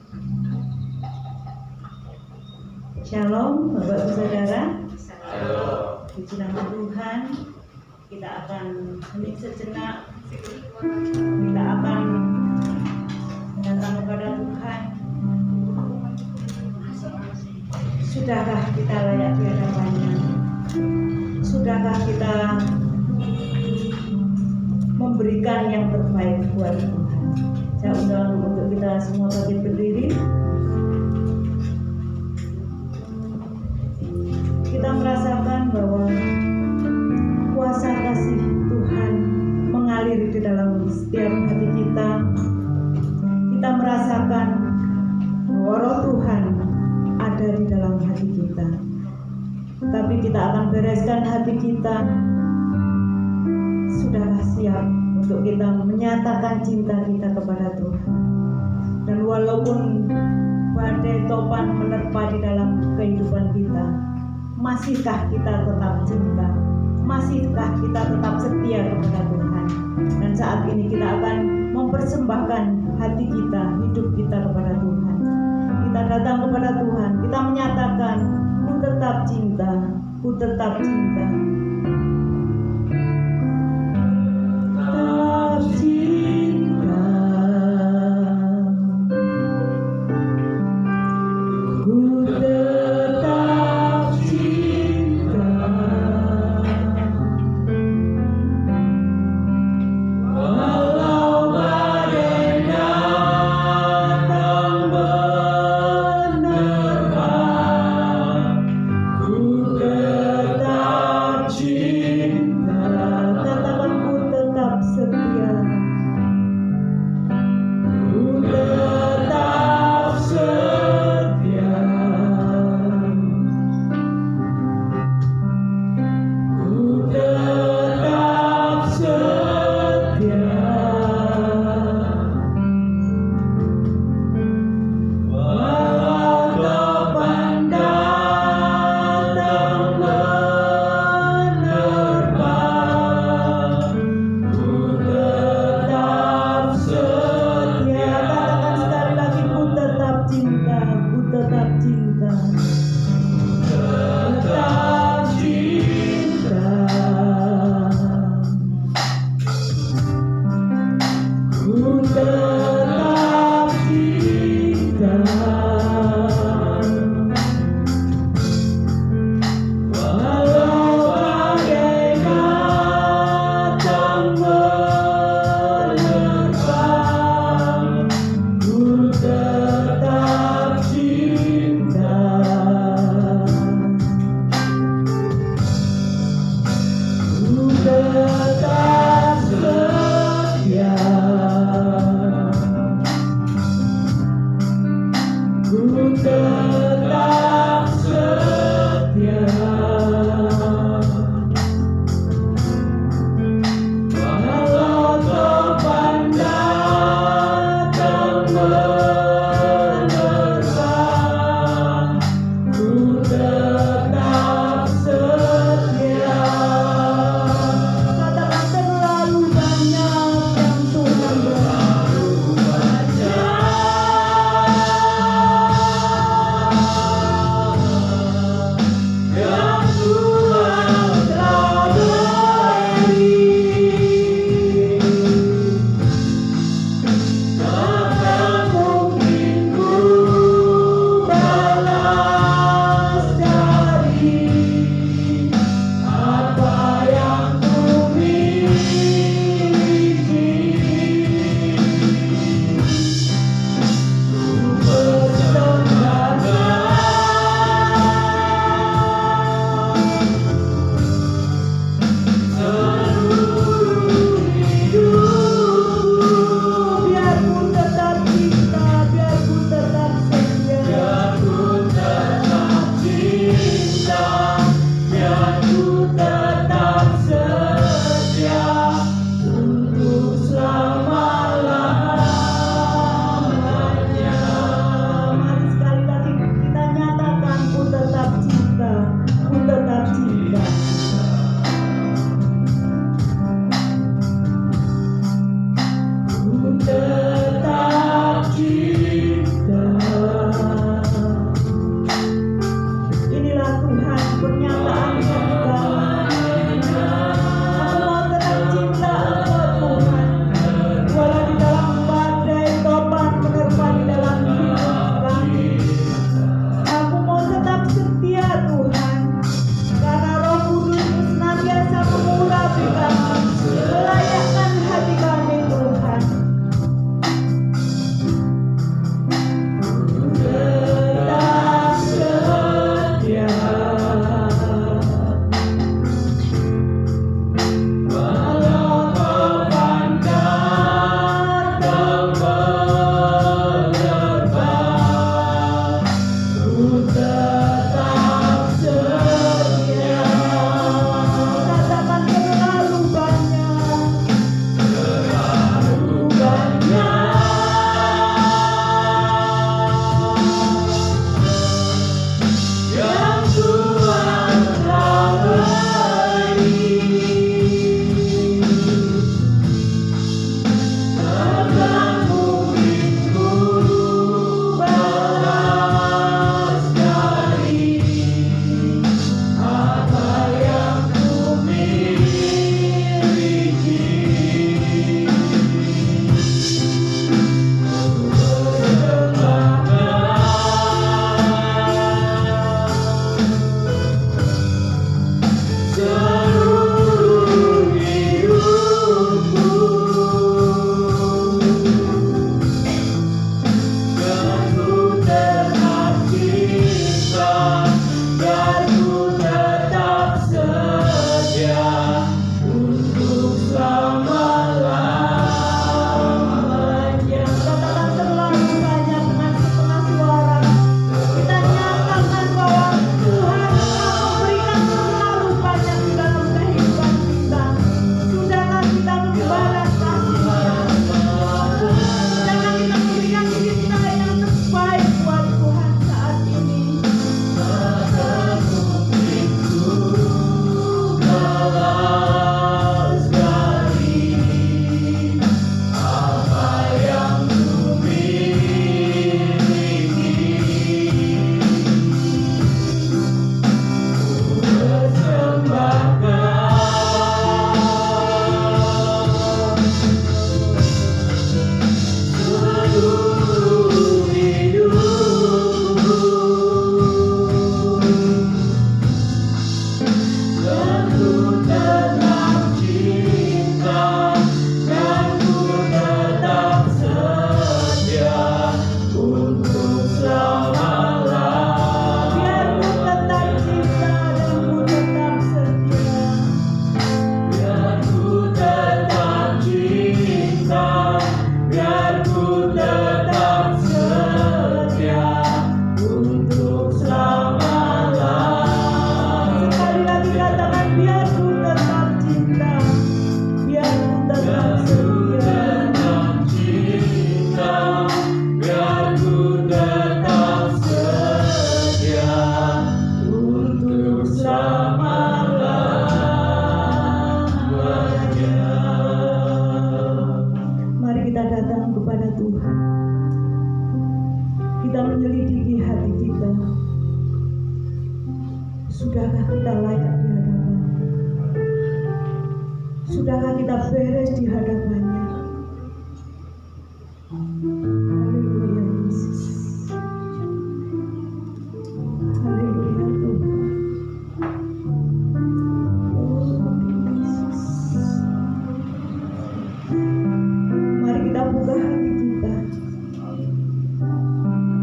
Shalom Bapak Ibu Saudara. Shalom. Puji nama Tuhan. Kita akan hening sejenak. Kita akan datang kepada Tuhan. Sudahkah kita layak di hadapan-Nya? Sudahkah kita memberikan yang terbaik buat Tuhan? Saya undang untuk kita semua bangkit berdiri. Kita merasakan bahwa kuasa kasih Tuhan mengalir di dalam setiap hati kita. Kita merasakan bahwa Roh Tuhan ada di dalam hati kita. Tapi kita akan bereskan hati kita. Sudahlah siap untuk kita menyatakan cinta kita kepada Tuhan. Dan walaupun badai topan menerpa di dalam kehidupan kita, masihkah kita tetap cinta? Masihkah kita tetap setia kepada Tuhan? Dan saat ini kita akan mempersembahkan hati kita, hidup kita kepada Tuhan. Kita datang kepada Tuhan, kita menyatakan, ku tetap cinta, ku tetap cinta. Tetap cinta, ku tetap cinta, walau badai datang menerpa, ku tetap cinta. kita menyelidiki hati kita, sudahkah kita layak di hadapan? Sudahkah kita beres di hadapannya? Haleluya Yesus. Haleluya Tuhan. Mari kita buka hati kita.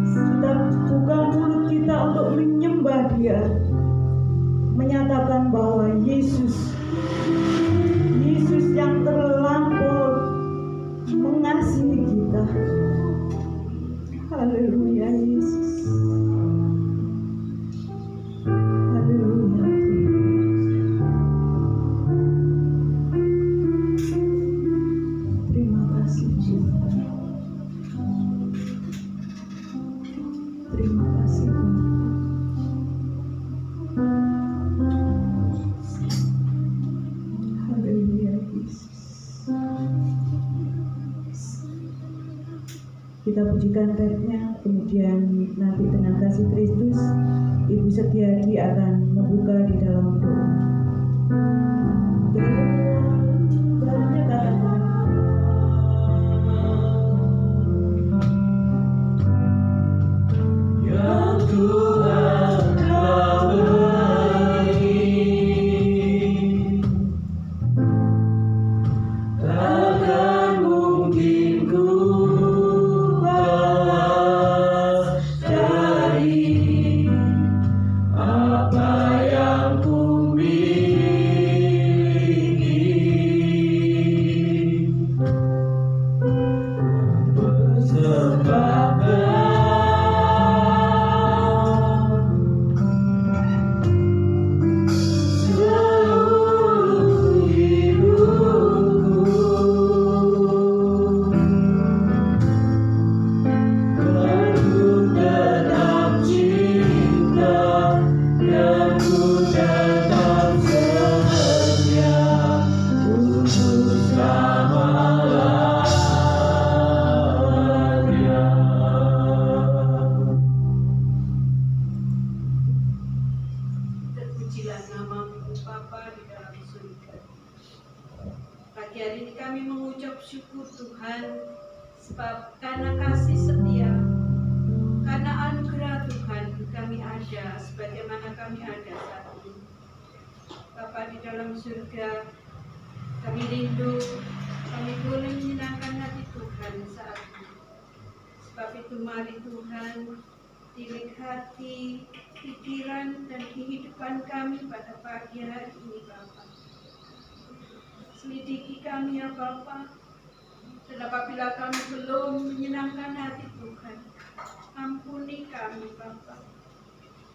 Kita buka mulut kita untuk menyembah Dia, menyatakan bahwa Yesus yang terlampau mengasihi kita. Haleluya Yesus. Haleluya. Terima kasih Tuhan. Terima kasih Tuhan. Kita pujikan refnya, kemudian nanti dengan kasih Kristus Ibu Setiadi akan membuka di dalam doa. Yang Tuhan telah beri, takkan mungkin ku balas dari apa yang ku miliki. Persembahkan seluruh hidupku, dan ku tetap cinta, dan ku tetap setia untuk selama-lamanya. Terpujilah nama-Mu Bapa di dalam surga. Pagi hari ini kami mengucap syukur Tuhan, sebab karena kasih setia, karena anugerah Tuhan kami ada sebagaimana kami ada saat ini. Bapa di dalam surga, kami rindu, kami boleh menyenangkan hati Tuhan saat ini. Sebab itu mari Tuhan, tilik hati, pikiran, dan kehidupan kami pada pagi hari ini Bapa. Selidiki kami ya Bapa, dan apabila kami belum menyenangkan hati Tuhan, ampuni kami Bapa.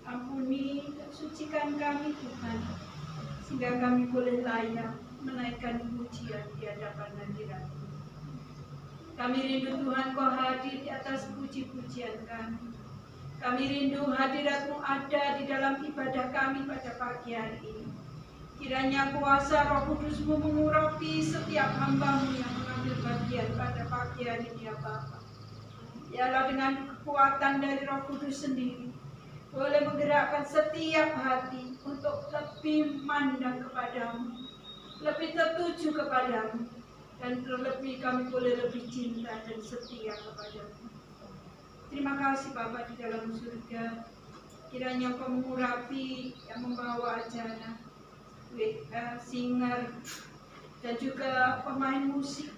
Ampuni dan sucikan kami Tuhan, sehingga kami boleh layak menaikkan pujian di hadapan hadirat-Mu. Kami rindu Tuhan Kau hadir di atas puji-pujian kami. Kami rindu hadirat-Mu ada di dalam ibadah kami pada pagi hari ini. Kiranya kuasa Roh Kudus-Mu mengurapi setiap hamba-Mu yang mengambil bagian pada pagi hari ini ya Bapa. Biarlah dengan kekuatan dari Roh Kudus sendiri boleh menggerakkan setiap hati untuk lebih mandang kepadamu, lebih tertuju kepadamu, dan terlebih kami boleh lebih cinta dan setia kepadamu. Terima kasih Bapa di dalam surga. Kiranya Kau mengurapi yang membawa acara, singer, dan juga pemain musik,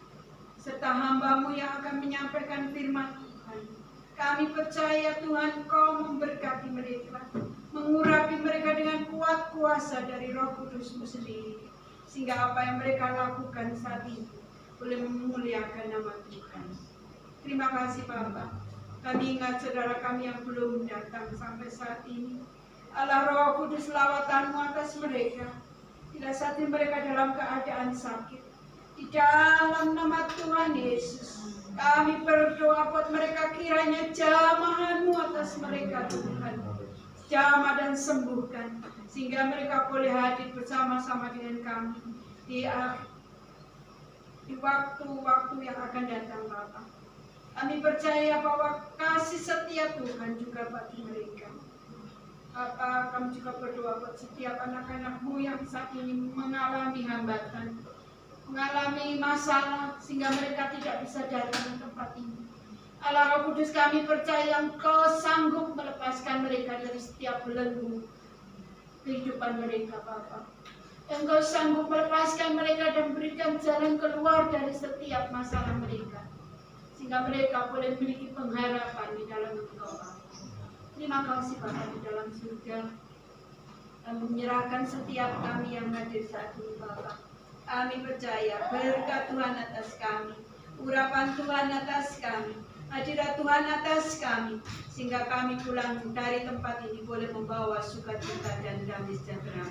serta hamba-Mu yang akan menyampaikan firman Tuhan. Kami percaya Tuhan Kau memberkati mereka, mengurapi mereka dengan kuat kuasa dari Roh Kudus-Mu sendiri, sehingga apa yang mereka lakukan saat ini boleh memuliakan nama Tuhan. Terima kasih Bapa. Kami ingat saudara kami yang belum datang sampai saat ini. Allah Roh Kudus, lawatan-Mu atas mereka. Bila saat ini mereka dalam keadaan sakit, di dalam nama Tuhan Yesus, kami berdoa buat mereka, kiranya jamahan-Mu atas mereka Tuhan. Jamah dan sembuhkan, sehingga mereka boleh hadir bersama-sama dengan kami di waktu-waktu yang akan datang Bapa. Kami percaya bahwa kasih setia Tuhan juga bagi mereka. Bapa, kami juga berdoa buat setiap anak-anak-Mu yang saat ini mengalami hambatan, mengalami masalah sehingga mereka tidak bisa datang ke tempat ini. Allah Roh Kudus, kami percaya Engkau sanggup melepaskan mereka dari setiap belenggu kehidupan mereka, Bapa. Engkau sanggup melepaskan mereka dan berikan jalan keluar dari setiap masalah mereka, sehingga mereka boleh memiliki pengharapan di dalam Engkau, Bapa. Terima kasih Bapa di dalam surga. Kami menyerahkan setiap kami yang hadir saat ini, Bapa. Kami percaya berkat Tuhan atas kami, urapan Tuhan atas kami, hadirat Tuhan atas kami, sehingga kami pulang dari tempat ini boleh membawa sukacita dan damai sejahtera.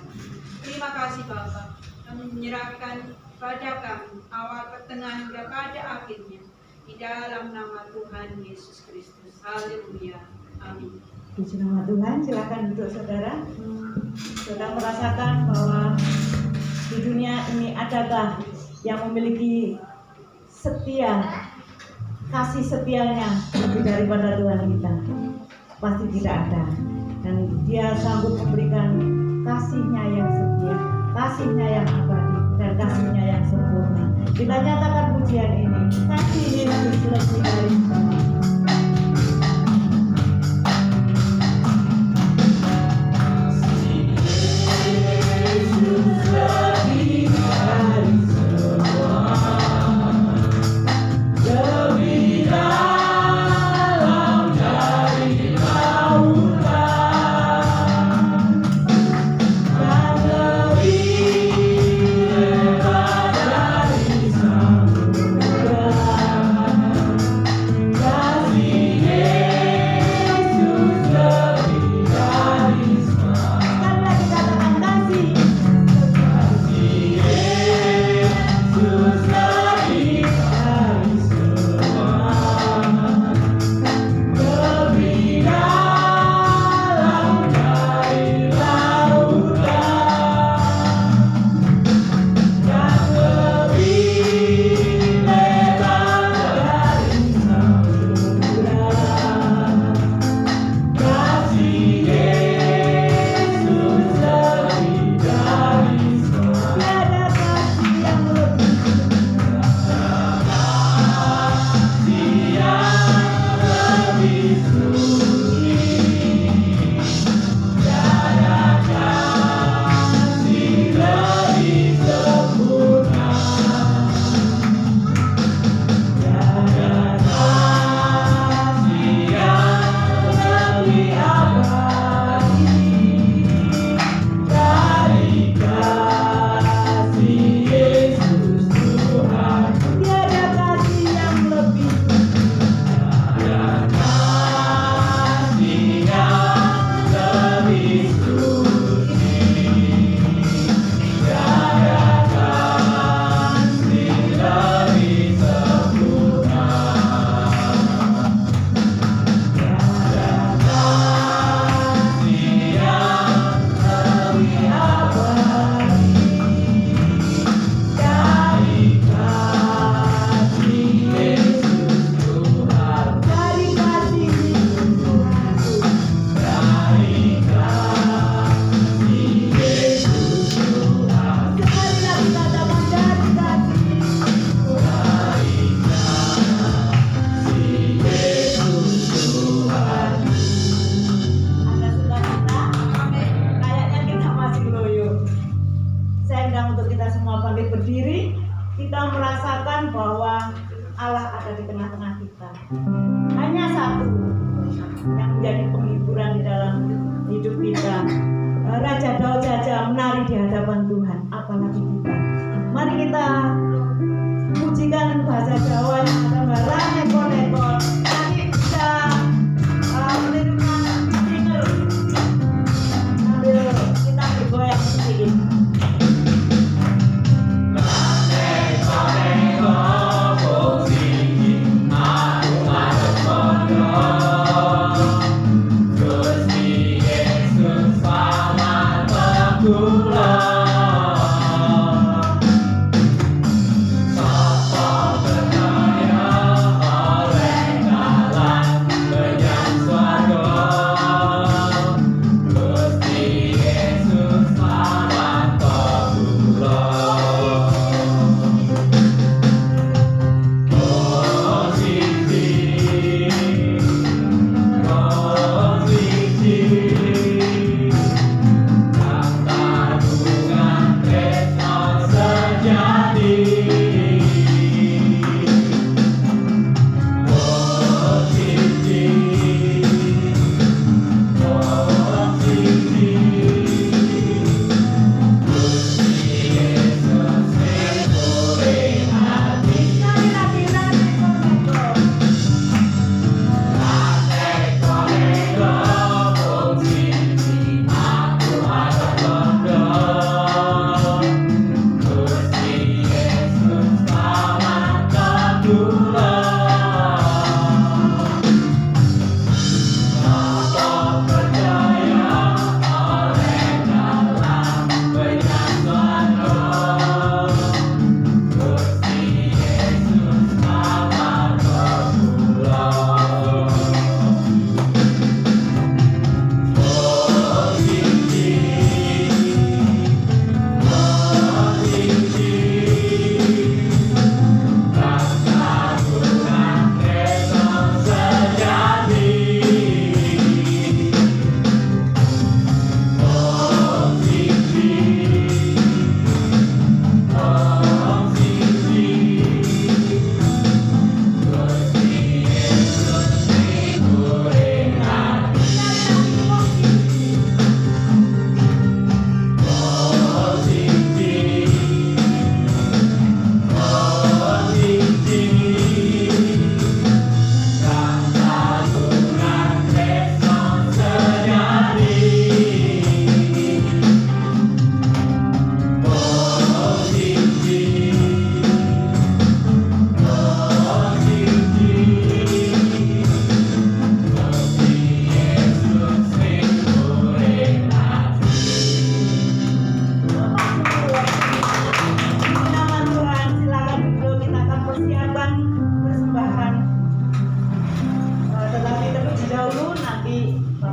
Terima kasih Bapa. Kami menyerahkan pada kami awal, pertengahan hingga pada akhirnya, di dalam nama Tuhan Yesus Kristus. Haleluya. Amin. Puji nama Tuhan. Silakan duduk saudara. Saudara merasakan bahwa di dunia ini adakah yang memiliki setia, kasih setianya lebih daripada Tuhan kita? Pasti tidak ada. Dan Dia sanggup memberikan kasih-Nya yang setia, kasih-Nya yang abadi, dan kasih-Nya yang sempurna. Kita nyatakan pujian ini. Kasih Yesus lebih dari semua. Tuhan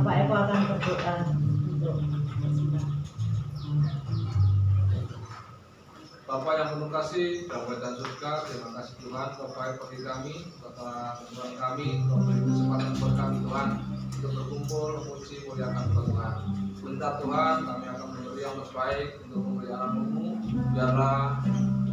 Bapak Eko akan berdoa untuk persembahan. Bapa yang penuh kasih, Bapa dan surga, terima kasih Tuhan, Bapak bagi kami, Bapak Tuhan kami, memberi kesempatan buat kami Tuhan untuk berkumpul, memuji, muliakan Tuhan. Sebentar Tuhan, kami akan memberi yang terbaik untuk memberi anak-Mu. Biarlah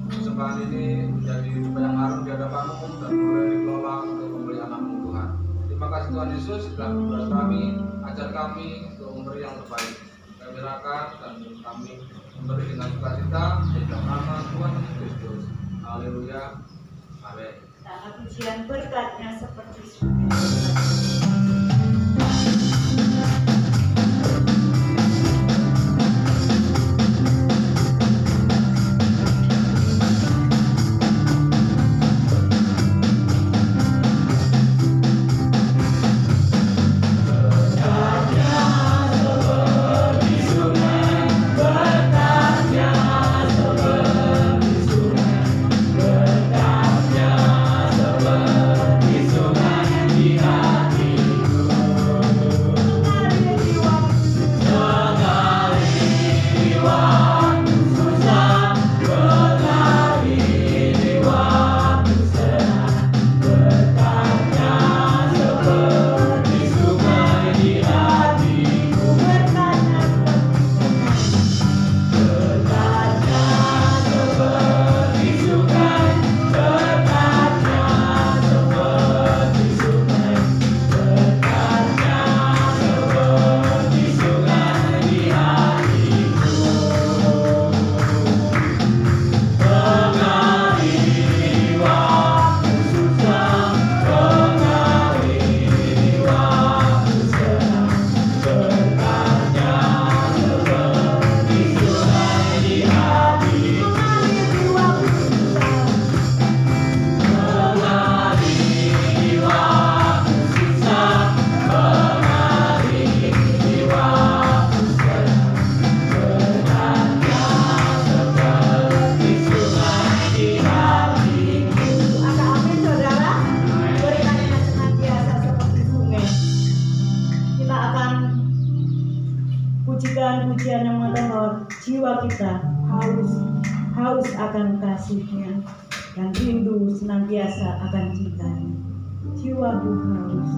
persembahan ini menjadi yang harum di hadapan-Mu dan boleh dikelola untuk memberi anak-Mu Tuhan. Terima kasih Tuhan Yesus sudah memberkati kami, ajar kami untuk memberi yang terbaik. Kami serahkan dan kami memberi dengan sukacita di dalam nama Tuhan Yesus Kristus. Haleluya. Amin. Karena pujian berkatnya seperti sungai. Pujian yang mengatakan jiwa kita haus akan kasih-Nya dan rindu senantiasa akan cinta-Nya. Jiwaku haus.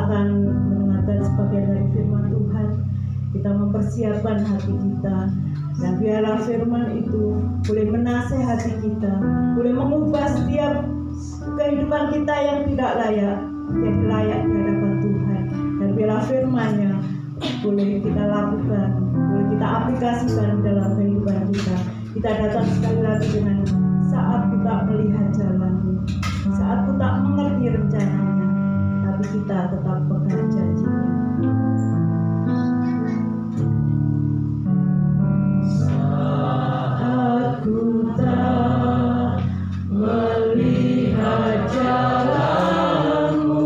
akan mendengarkan sebagian dari firman Tuhan. Kita mempersiapkan hati kita, dan biarlah firman itu boleh menasehati kita, boleh mengubah setiap kehidupan kita yang tidak layak menjadi layak di hadapan Tuhan. Dan biarlah firman-Nya boleh kita lakukan, boleh kita aplikasikan dalam kehidupan kita. Kita datang sekali lagi dengan saat ku tak melihat jalanmu, saat ku tak mengerti rencananya, tapi kita tetap pegang janjinya. Saat ku tak melihat jalanmu,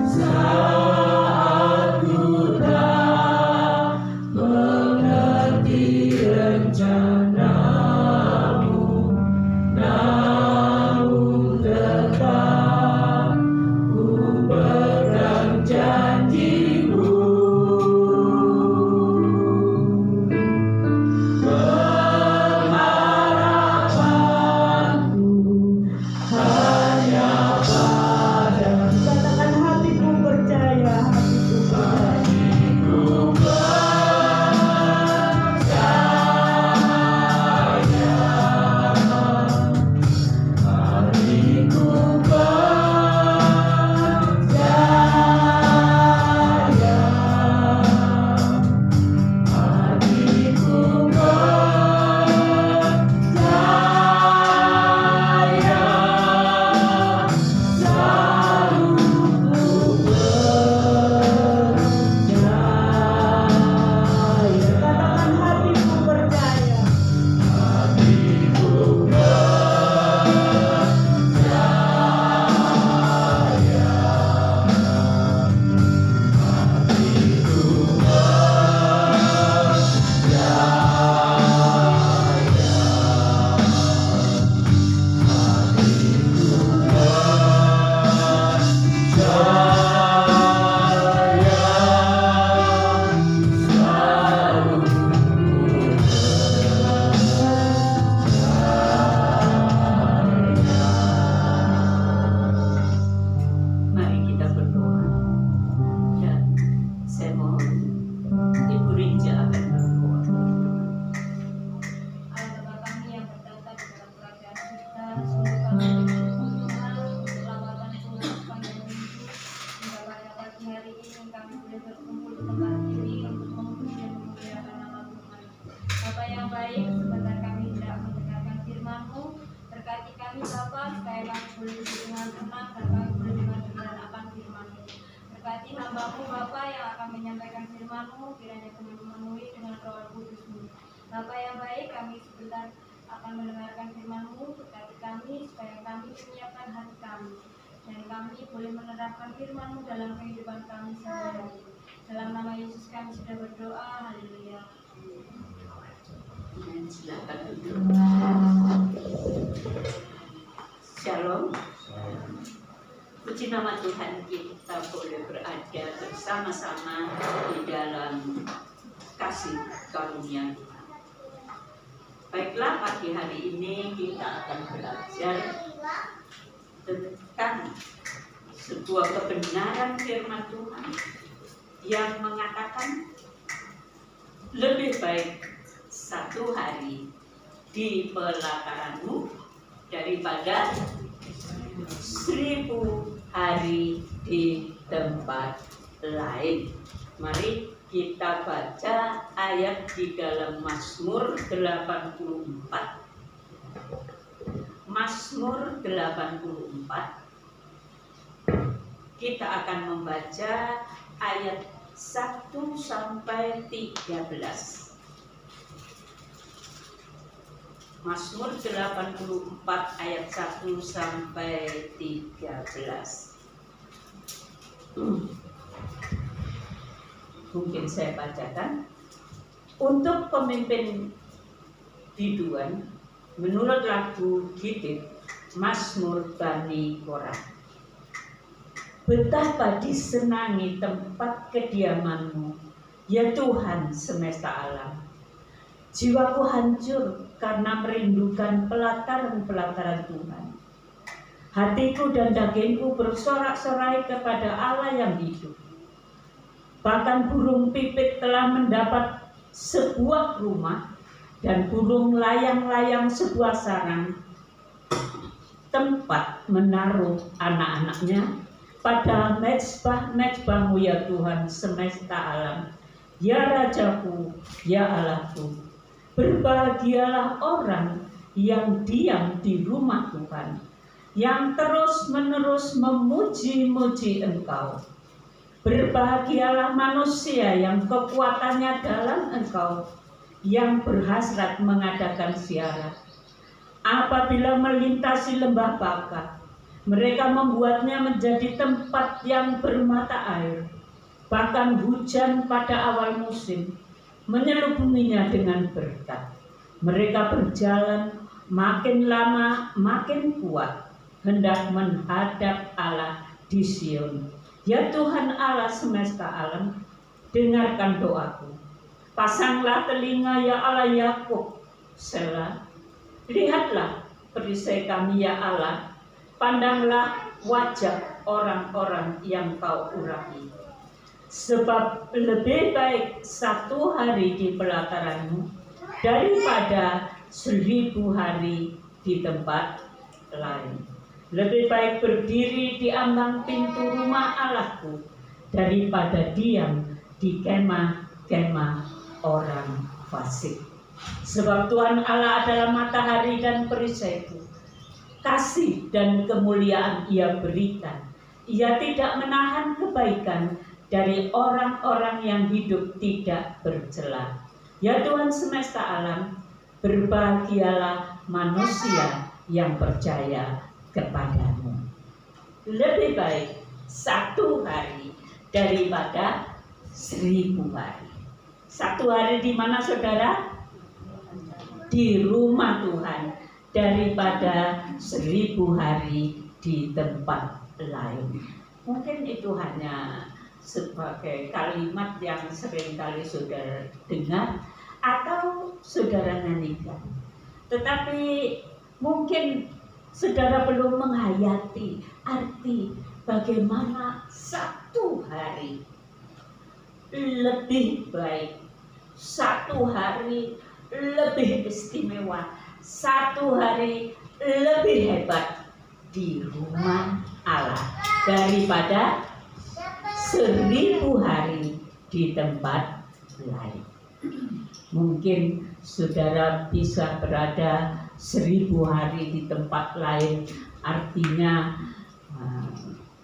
saat ku tak mengerti rencanamu, namun tetap ku pegang janjimu. Pengharapanku hanya padamu. Katakan hatiku percaya, hatiku katakan hatiku percaya. Mari kita berdoa. Dan saya mohon Ibu Rinja akan berdoa. Allah Bapa kami yang bertata di dalam kerajaan kita, sungguh kami bersyukur Tuhan untuk lawatan Tuhan sepanjang minggu hingga pada pagi hari ini kami boleh berkumpul di tempat ini untuk memuji dan memuliakan nama Tuhan. Bapa yang baik, sebentar kami tidak mendengarkan firman-Mu, berkati kami Bapa supaya kami boleh duduk dengan tenang dan kami boleh dengan dengaran akan firman-Mu. Berkati hamba-Mu Bapa yang akan menyampaikan firman-Mu, kiranya kami memenuhi dengan Roh Kudus-Mu. Bapa yang baik, kami sebentar akan mendengarkan firman-Mu, berkati kami supaya kami menyiapkan hati kami dan kami boleh menerapkan firman-Mu dalam kehidupan kami sehari-hari. Dalam nama Yesus kami sudah berdoa, haleluya. Dan silakan duduk. Shalom. Puji nama Tuhan, kita boleh berada bersama-sama di dalam kasih karunia Tuhan. Baiklah, pagi hari ini kita akan belajar tentang sebuah kebenaran firman Tuhan yang mengatakan lebih baik satu hari di pelataranmu daripada 1000 hari di tempat lain. Mari kita baca ayat di dalam Mazmur 84. Mazmur 84. Kita akan membaca ayat 1 sampai 13. Mazmur 84 ayat 1 sampai 13. Mungkin saya bacakan. Untuk pemimpin biduan menurut lagu Gittit, Mazmur Bani Korah. Betapa disenangi tempat kediaman-Mu, ya Tuhan semesta alam. Jiwaku hancur karena merindukan pelataran-pelataran Tuhan. Hatiku dan dagingku bersorak-sorai kepada Allah yang hidup. Bahkan burung pipit telah mendapat sebuah rumah, dan burung layang-layang sebuah sarang, tempat menaruh anak-anaknya. Pada mezbah-mezbahmu ya Tuhan semesta alam, ya Rajaku, ya Allahku. Berbahagialah orang yang diam di rumah Tuhan, yang terus-menerus memuji-muji Engkau. Berbahagialah manusia yang kekuatannya dalam Engkau, yang berhasrat mengadakan ziarah. Apabila melintasi lembah Baka, mereka membuatnya menjadi tempat yang bermata air. Bahkan hujan pada awal musim menyelubuminya dengan berkat. Mereka berjalan makin lama makin kuat, hendak menghadap Allah di Sion. Ya Tuhan Allah semesta alam, dengarkan doaku. Pasanglah telinga ya Allah Yakub, Selah. Lihatlah perisai kami ya Allah, pandanglah wajah orang-orang yang Kau urapi. Sebab lebih baik 1 hari di pelataranmu daripada 1000 hari di tempat lain. Lebih baik berdiri di ambang pintu rumah Allahku daripada diam di kemah-kemah orang fasik. Sebab Tuhan Allah adalah matahari dan perisaiku. Kasih dan kemuliaan Ia berikan. Ia tidak menahan kebaikan dari orang-orang yang hidup tidak bercela. Ya Tuhan semesta alam, berbahagialah manusia yang percaya kepadamu. Lebih baik 1 hari daripada 1000 hari. 1 hari di mana saudara? Di rumah Tuhan, daripada 1000 hari di tempat lain. Mungkin itu hanya sebagai kalimat yang seringkali saudara dengar atau saudara nyanyikan. Tetapi mungkin saudara belum menghayati arti bagaimana 1 hari lebih baik, 1 hari lebih istimewa, 1 hari lebih hebat di rumah Allah daripada 1000 hari di tempat lain. Mungkin saudara bisa berada 1000 hari di tempat lain, artinya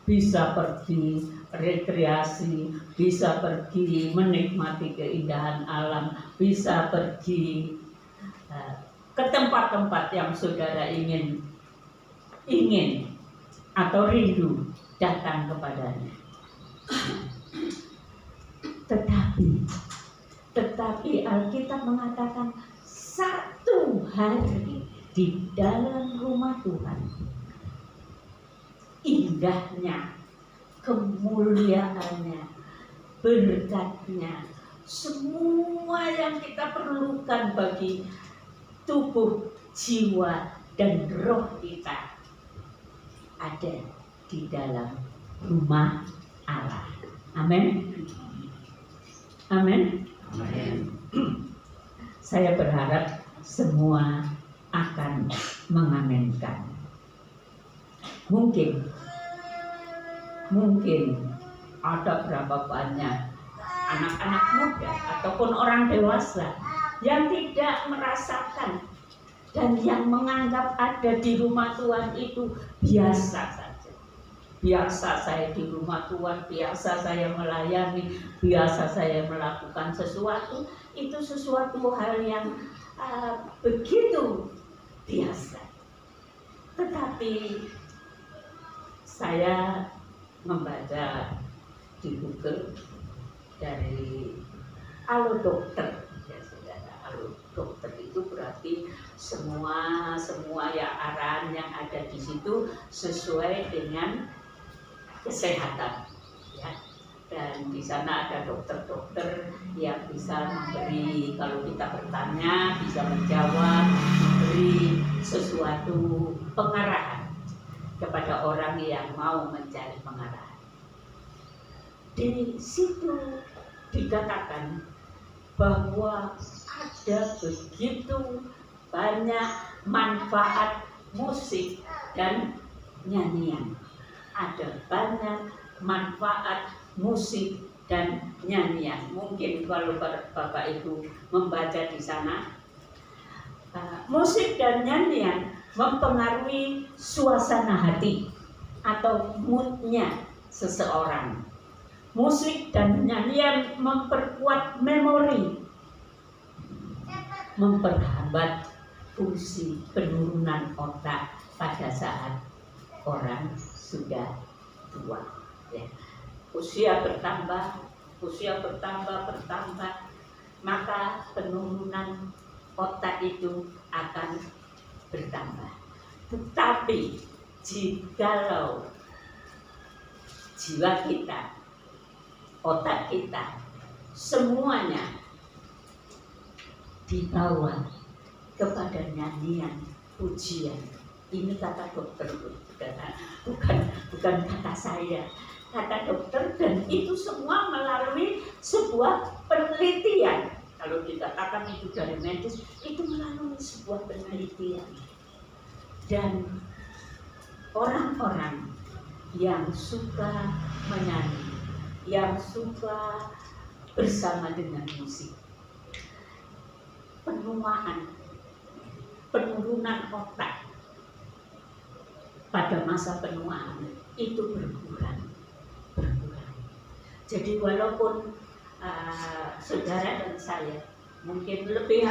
bisa pergi rekreasi, bisa pergi menikmati keindahan alam, bisa pergi ke tempat-tempat yang saudara ingin atau rindu datang kepadanya. Tetapi Alkitab mengatakan 1 hari di dalam rumah Tuhan, indahnya, kemuliaannya, berkatnya, semua yang kita perlukan bagi tubuh, jiwa, dan roh kita ada di dalam rumah Allah. Amin. Amin. Saya berharap semua akan mengaminkan. Mungkin ada berapa banyak anak-anak muda ataupun orang dewasa yang tidak merasakan dan yang menganggap ada di rumah Tuhan itu biasa saja. Biasa saya di rumah Tuhan, biasa saya melayani, biasa saya melakukan sesuatu, itu sesuatu hal yang begitu biasa. Tetapi saya membaca di Google dari Halo Dokter, ya saudara. Halo Dokter itu berarti semua ya arahan yang ada di situ sesuai dengan kesehatan, ya. Dan di sana ada dokter-dokter yang bisa memberi, kalau kita bertanya bisa menjawab, memberi sesuatu pengarahan. kepada orang yang mau mencari pengarahan. Di situ dikatakan bahwa ada begitu banyak manfaat musik dan nyanyian. Ada banyak manfaat musik dan nyanyian. Mungkin kalau Bapak Ibu membaca di sana, musik dan nyanyian mempengaruhi suasana hati atau moodnya seseorang. Musik dan nyanyian memperkuat memori, memperhambat fungsi penurunan otak pada saat orang sudah tua. Ya. Usia bertambah, maka penurunan otak itu akan bertambah. Tetapi jikalau jiwa kita, otak kita, semuanya dibawa kepada nyanyian, pujian. Ini kata dokter, bukan kata saya, kata dokter, dan itu semua melalui sebuah penelitian. Kalau dikatakan itu dari medis, itu melalui sebuah penelitian. Dan orang-orang yang suka menyanyi, yang suka bersama dengan musik, penurunan otak pada masa penuaan itu berkurang. Jadi walaupun saudara dan saya mungkin lebih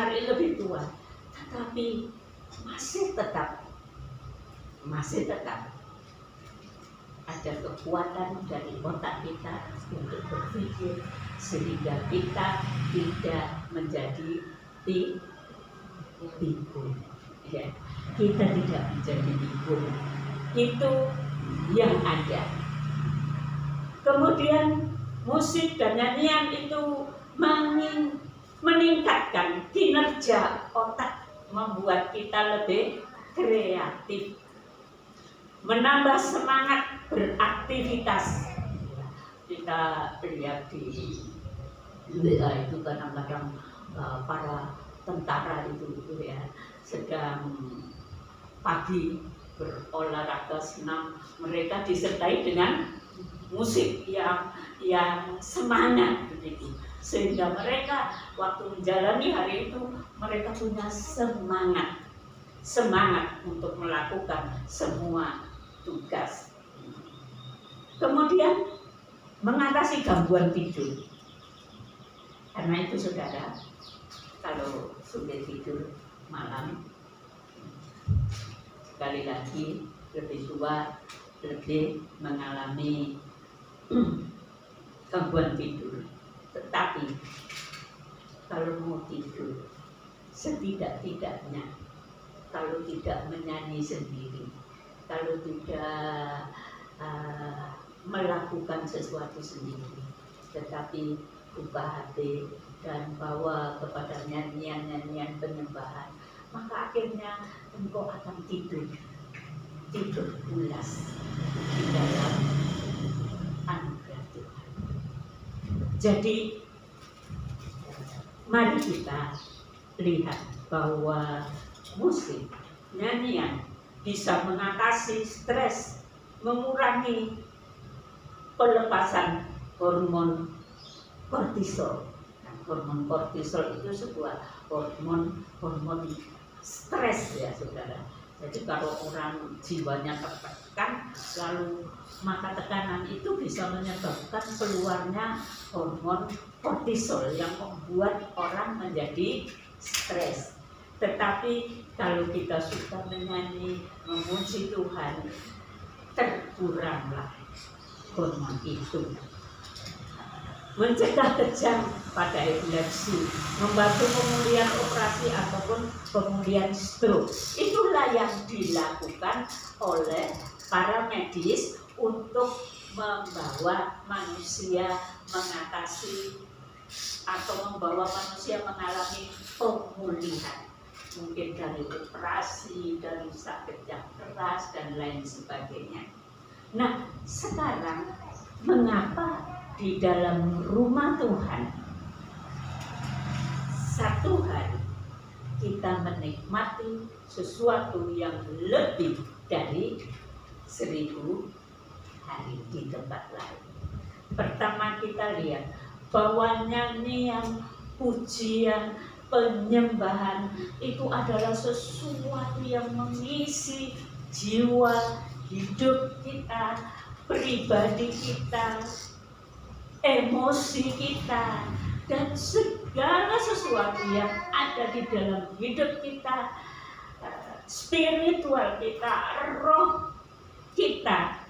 tua, tetapi masih tetap ada kekuatan dari otak kita untuk berpikir sehingga kita tidak menjadi pikun. Ya, kita tidak menjadi pikun. Itu yang ada. Kemudian musik dan nyanyian itu meningkatkan kinerja otak, membuat kita lebih kreatif, menambah semangat beraktivitas. Kita lihat di WA itu kadang-kadang para tentara itu ya sedang pagi berolahraga senam, mereka disertai dengan musik yang semangat begitu, sehingga mereka waktu menjalani hari itu mereka punya semangat untuk melakukan semua tugas. Kemudian mengatasi gangguan tidur. Karena itu saudara, kalau sulit tidur malam, sekali lagi lebih tua lebih mengalami gangguan tidur. Tetapi kalau mau tidur, setidak-tidaknya kalau tidak menyanyi sendiri, kalau tidak melakukan sesuatu sendiri, tetapi buka hati dan bawa kepada nyanyian-nyanyian penyembahan, maka akhirnya engkau akan tidur pulas di dalam anugerah Tuhan. Jadi mari kita lihat bahwa musik, nyanyian bisa mengatasi stres, mengurangi pelepasan hormon kortisol. Hormon kortisol itu sebuah hormon stres ya saudara. Jadi kalau orang jiwanya tertekan, lalu maka tekanan itu bisa menyebabkan keluarnya hormon kortisol yang membuat orang menjadi stres. Tetapi kalau kita suka menyanyi, memuji Tuhan, terkuranglah hormon itu. Mencegah kejang pada epilepsi, membantu pemulihan operasi ataupun pemulihan stroke. Itulah yang dilakukan oleh para medis untuk membawa manusia mengatasi atau membawa manusia mengalami pemulihan. mungkin dari operasi, dari sakit yang keras dan lain sebagainya. Nah, sekarang mengapa di dalam rumah Tuhan satu hari kita menikmati sesuatu yang lebih dari 1000 hari di tempat lain? Pertama kita lihat bahwa nyanyian, pujian, penyembahan itu adalah sesuatu yang mengisi jiwa, hidup kita, pribadi kita, emosi kita, dan segala sesuatu yang ada di dalam hidup kita, spiritual kita, roh kita,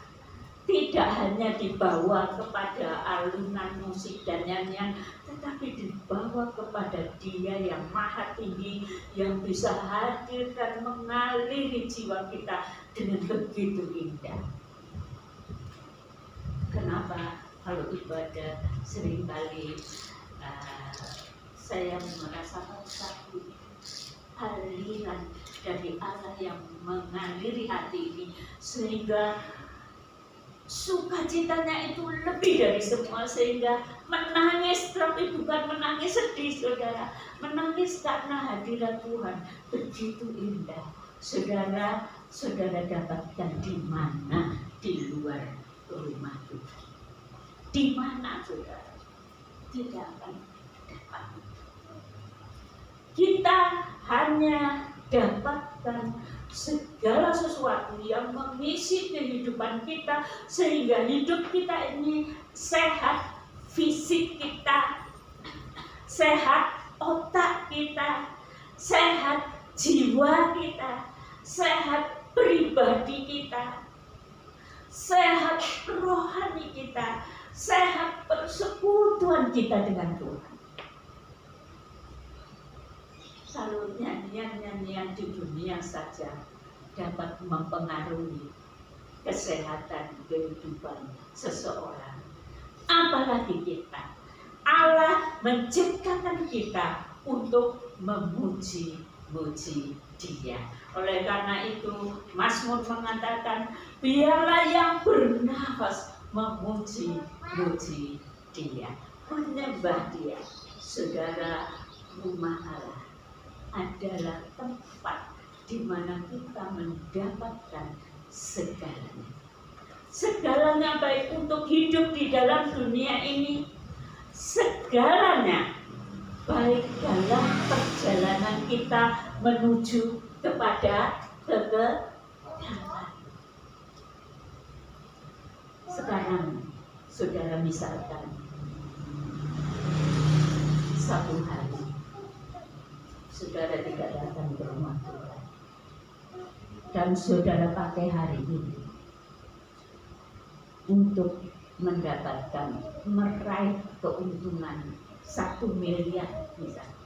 tidak hanya dibawa kepada alunan musik dan nyanyian, tetapi dibawa kepada Dia yang maha tinggi, yang bisa hadir dan mengaliri jiwa kita dengan begitu indah. Kenapa kalau ibadah seringkali saya merasakan satu aliran dari Allah yang mengaliri hati ini, sehingga sukacitanya itu lebih dari semua, sehingga menangis, tapi bukan menangis sedih, saudara, menangis karena hadirat Tuhan begitu indah. Saudara dapatkan di mana? Di luar rumah Tuhan. Di mana, saudara? Tidak akan dapat. Kita hanya dapatkan segala sesuatu yang mengisi kehidupan kita, sehingga hidup kita ini sehat, fisik kita sehat, otak kita sehat, jiwa kita sehat, pribadi kita sehat, rohani kita sehat, persekutuan kita dengan Tuhan. Kalau nyanyian-nyanyian di dunia saja dapat mempengaruhi kesehatan kehidupan seseorang, apalagi kita. Allah menciptakan kita untuk memuji-muji Dia. Oleh karena itu Mazmur mengatakan, biarlah yang bernafas memuji-muji Dia, menyembah Dia. Saudara, rumah Allah adalah tempat di mana kita mendapatkan segalanya. Segalanya baik untuk hidup di dalam dunia ini, segalanya baik dalam perjalanan kita menuju kepada kekekalan. Sekarang, saudara, misalkan satu hari saudara tidak datang ke rumah Tuhan, dan saudara pakai hari ini untuk mendapatkan, meraih keuntungan 1 miliar misalnya.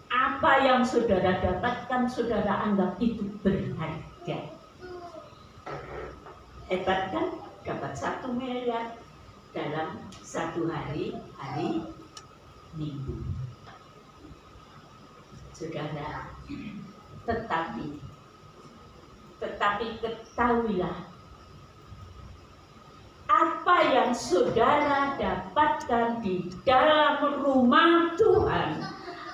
Apa yang saudara dapatkan, saudara anggap itu berharga. Hebat kan? Dapat 1 miliar dalam 1 hari Minggu. Saudara, tetapi ketahuilah, apa yang saudara dapatkan di dalam rumah Tuhan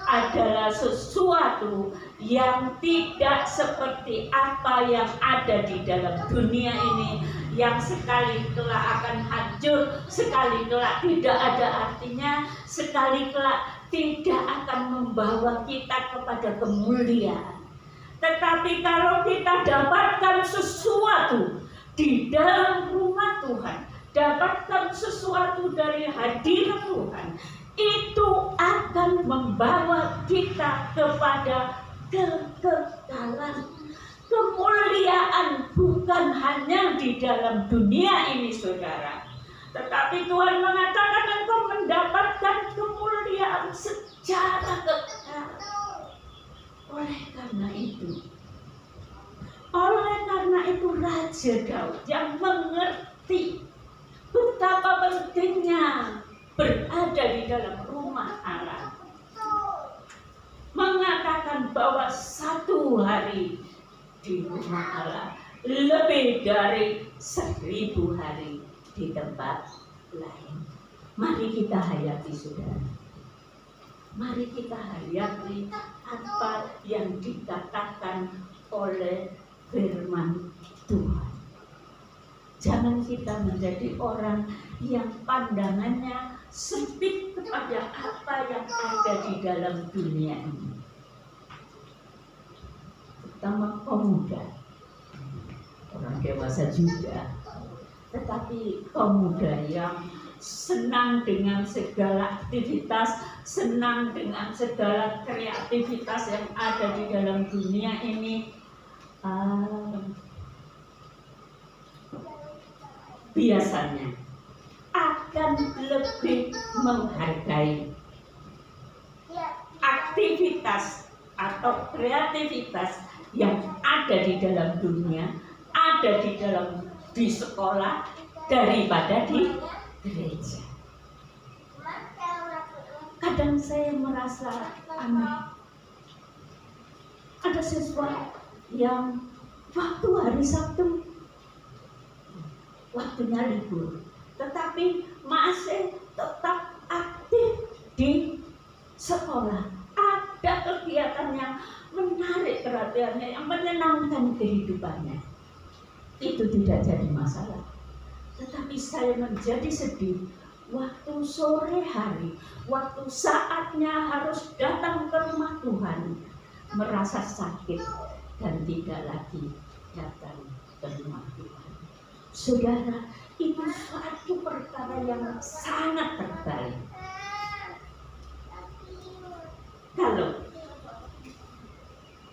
adalah sesuatu yang tidak seperti apa yang ada di dalam dunia ini, yang sekali kelak akan hancur, sekali kelak tidak ada artinya, sekali kelak tidak akan membawa kita kepada kemuliaan. Tetapi kalau kita dapatkan sesuatu di dalam rumah Tuhan, dapatkan sesuatu dari hadirat Tuhan, itu akan membawa kita kepada kekekalan, kemuliaan, bukan hanya di dalam dunia ini, saudara. Tetapi Tuhan mengatakan engkau mendapatkan kemuliaan secara kekal. Oleh karena itu Raja Daud yang mengerti betapa pentingnya berada di dalam rumah Allah, bahwa satu hari di rumah Allah lebih dari 1000 hari di tempat lain. Mari kita hayati, saudara. Mari kita hayati apa yang dikatakan oleh firman Tuhan. Jangan kita menjadi orang yang pandangannya sempit kepada apa yang ada di dalam dunia ini. Terutama pemuda, orang dewasa juga, tetapi pemuda yang senang dengan segala aktivitas, senang dengan segala kreativitas yang ada di dalam dunia ini, biasanya akan lebih menghargai aktivitas atau kreativitas yang ada di dalam dunia, ada di sekolah daripada di gereja. Kadang saya merasa aneh. Ada siswa yang waktu hari Sabtu waktunya libur, tetapi masih tetap aktif di sekolah. Ada kegiatan yang menarik perhatiannya, yang menyenangkan kehidupannya. Itu tidak jadi masalah. Tetapi saya menjadi sedih waktu sore hari, waktu saatnya harus datang ke rumah Tuhan, merasa sakit dan tidak lagi datang ke rumah Tuhan. Saudara, itu suatu perkara yang sangat terbalik.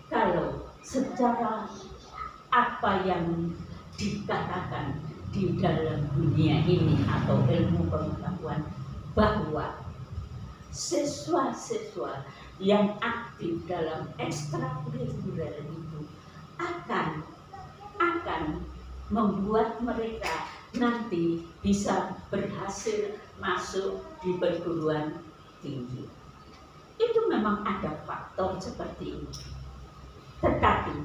Kalau secara apa yang dikatakan di dalam dunia ini atau ilmu pengetahuan, bahwa siswa-siswa yang aktif dalam ekstrakurikuler itu akan membuat mereka nanti bisa berhasil masuk di perguruan tinggi. Itu memang ada faktor seperti ini. Tetapi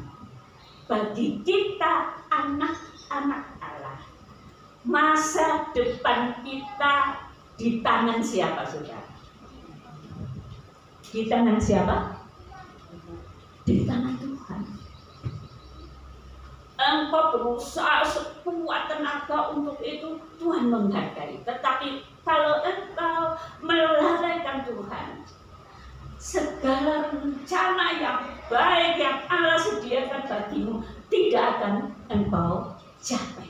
bagi kita anak-anak Allah, masa depan kita di tangan siapa, saudara? Di tangan siapa? Di tangan Tuhan. Engkau berusaha sekuat tenaga untuk itu, Tuhan menghargai. Tetapi kalau engkau melalaikan Tuhan, segala rencana yang baik yang Allah sediakan bagimu tidak akan engkau capai,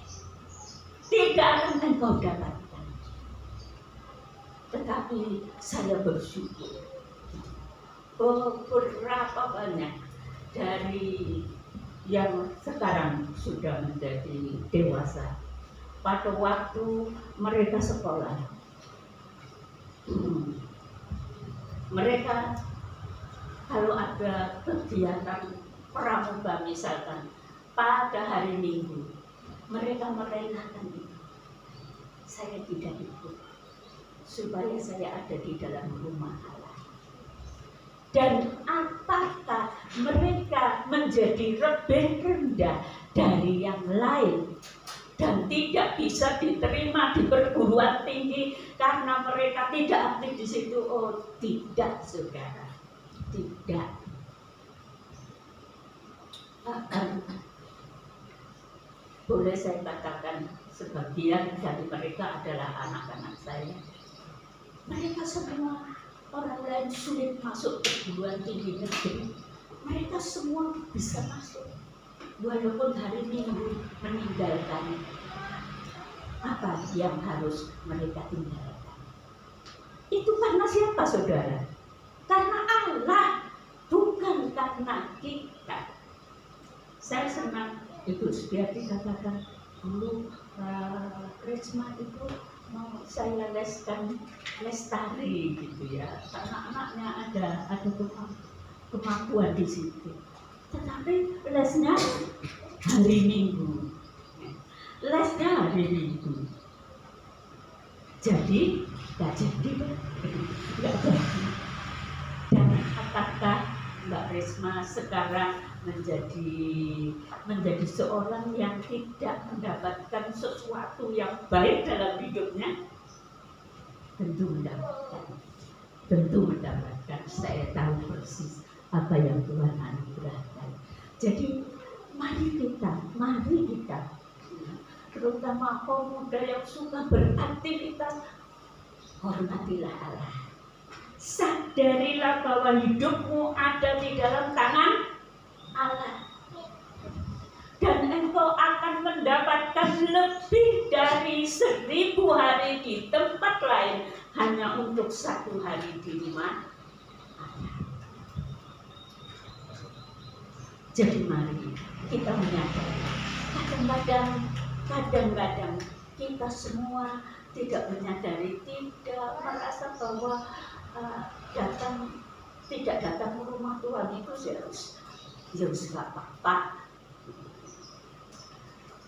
tidak akan engkau dapatkan. Tetapi saya bersyukur beberapa banyak dari yang sekarang sudah menjadi dewasa, pada waktu mereka sekolah, mereka kalau ada kegiatan pramuka misalkan pada hari Minggu, mereka merelakan itu. Saya tidak ikut supaya saya ada di dalam rumah Allah. Dan apakah mereka menjadi lebih rendah dari yang lain dan tidak bisa diterima di perguruan tinggi karena mereka tidak aktif di situ? Oh, tidak, saudara, tidak. Boleh saya katakan sebagian dari mereka adalah anak-anak saya. Mereka semua, orang lain sulit masuk perguruan tinggi negeri, mereka semua bisa masuk, walaupun hari Minggu meninggalkan apa yang harus mereka tinggalkan. Itu karena siapa, saudara? Karena Allah, bukan karena kita. Saya senang Ibu Sudiati katakan dulu, Risma itu mau saya leskan lestari gitu ya, karena anaknya ada kemampuan di situ. Tetapi lesnya hari Minggu, jadi nggak jadi. Dan apakah Mbak Risma sekarang menjadi seorang yang tidak mendapatkan sesuatu yang baik dalam hidupnya? Tentu mendapatkan. Saya tahu persis apa yang Tuhan anugerahkan. Jadi mari kita terutama kaum muda yang suka beraktivitas, hormatilah Allah. Sadarilah bahwa hidupmu ada di dalam tangan Allah. Dan engkau akan mendapatkan lebih dari 1000 hari di tempat lain hanya untuk 1 hari di rumah Allah. Jadi mari kita menyadari, kadang-kadang kita semua tidak menyadari, tidak merasa bahwa tidak datang ke rumah Tuhan itu harus nggak apa-apa.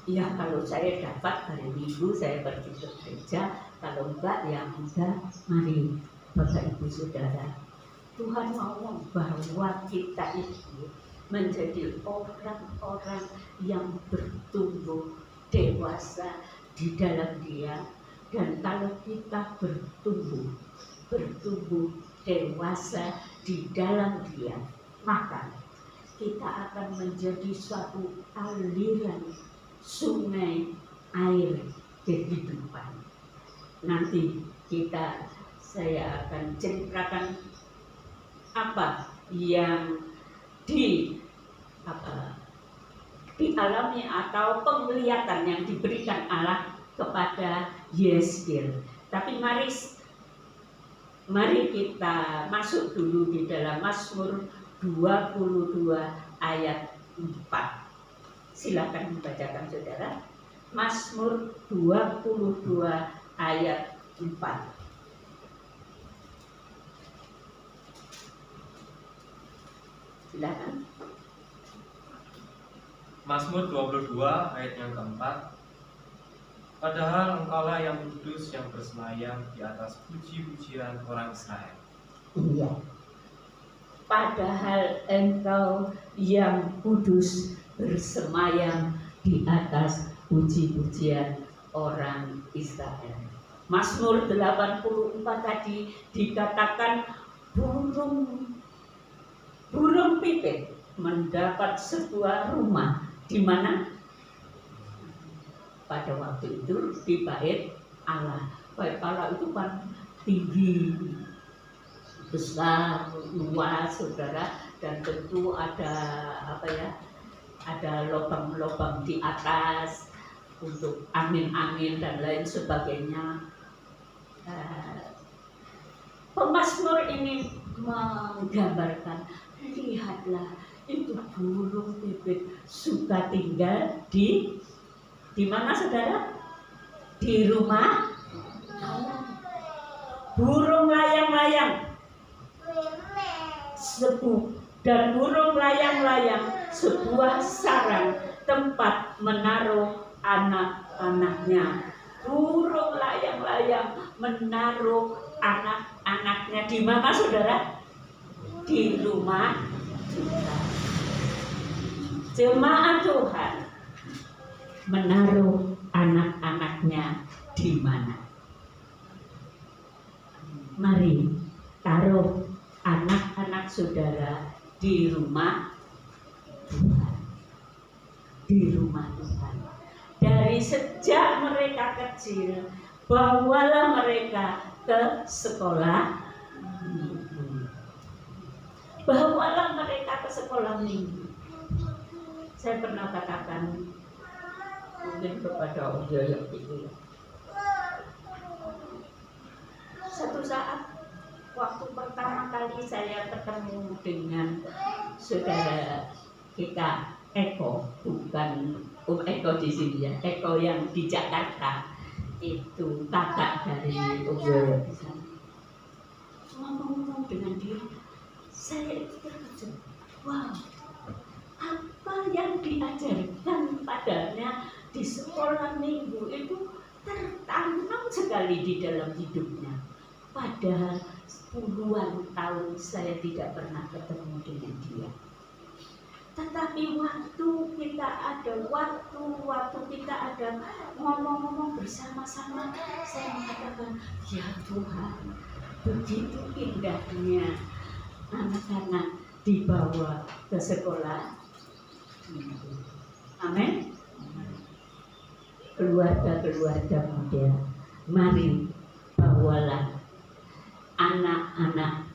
Ya kalau saya dapat hari Minggu saya pergi ke gereja, kalau enggak ya enggak. Mari Bapak Ibu Saudara, Tuhan mau membawa kita itu menjadi orang-orang yang bertumbuh dewasa di dalam Dia. Dan kalau kita bertumbuh dewasa di dalam Dia, maka kita akan menjadi suatu aliran sungai air kehidupan. Nanti saya akan ceritakan apa yang dialami atau penglihatan yang diberikan Allah kepada Yeskel. Tapi mari kita masuk dulu di dalam Mazmur 22 ayat 4. Silakan dibacakan saudara. Mazmur 22 ayat 4. Silakan. Mazmur 22 ayat yang keempat. Padahal engkaulah yang kudus yang bersemayam di atas puji-pujian orang Israel. Iya. Padahal engkau yang kudus bersemayam di atas puji-pujian orang Israel. Mazmur 84 tadi dikatakan burung pipit mendapat sebuah rumah di mana? Pada waktu itu di bait Allah. Bait Allah itu kan tinggi, besar, luas, saudara, dan tentu ada lubang-lubang di atas untuk angin-angin dan lain sebagainya. Pemazmur ini menggambarkan, lihatlah itu burung pipit suka tinggal di mana saudara? Di rumah Allah. Burung layang-layang dan burung layang-layang sebuah sarang tempat menaruh anak-anaknya. Burung layang-layang menaruh anak-anaknya di mana saudara? Di rumah kita. Jemaat Tuhan menaruh anak-anaknya di mana? Mari taruh anak-anak saudara di rumah Tuhan. Di rumah Tuhan. Dari sejak mereka kecil, bawalah mereka ke sekolah minggu. Bawalah mereka ke sekolah minggu. Saya pernah katakan mungkin kepada Om Yoyo itu. Satu saat waktu pertama kali saya ketemu dengan saudara kita Eko, bukan Om Eko di sini ya, Eko yang di Jakarta, itu kakak dari Om Yoyo di sana. Ngomong-ngomong dengan dia, saya itu terkejut. Wow, apa yang diajarkan padanya di sekolah minggu itu tertanam sekali di dalam hidupnya. Padahal puluhan tahun saya tidak pernah ketemu dengan dia. Tetapi waktu kita ada waktu kita ada ngomong-ngomong bersama-sama, saya mengatakan, ya Tuhan, begitu indahnya anak-anak dibawa ke sekolah. Amin. Keluarga-keluarga muda, mari bawalah anak-anak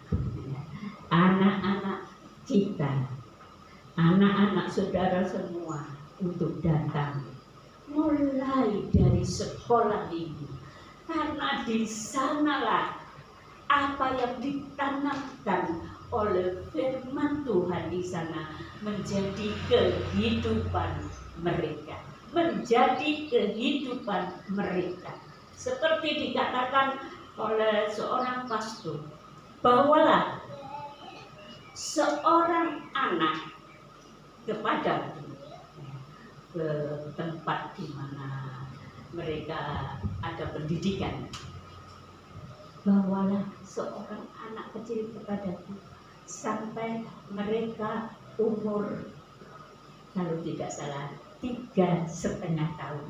kita, anak-anak saudara semua untuk datang mulai dari sekolah minggu, karena di sanalah apa yang ditanamkan oleh firman Tuhan di sana menjadi kehidupan mereka, seperti dikatakan oleh seorang pastor, bawalah seorang anak kepadaku ke tempat di mana mereka ada pendidikan. Bawalah seorang anak kecil kepadaku sampai mereka umur, kalau tidak salah, 3,5 tahun.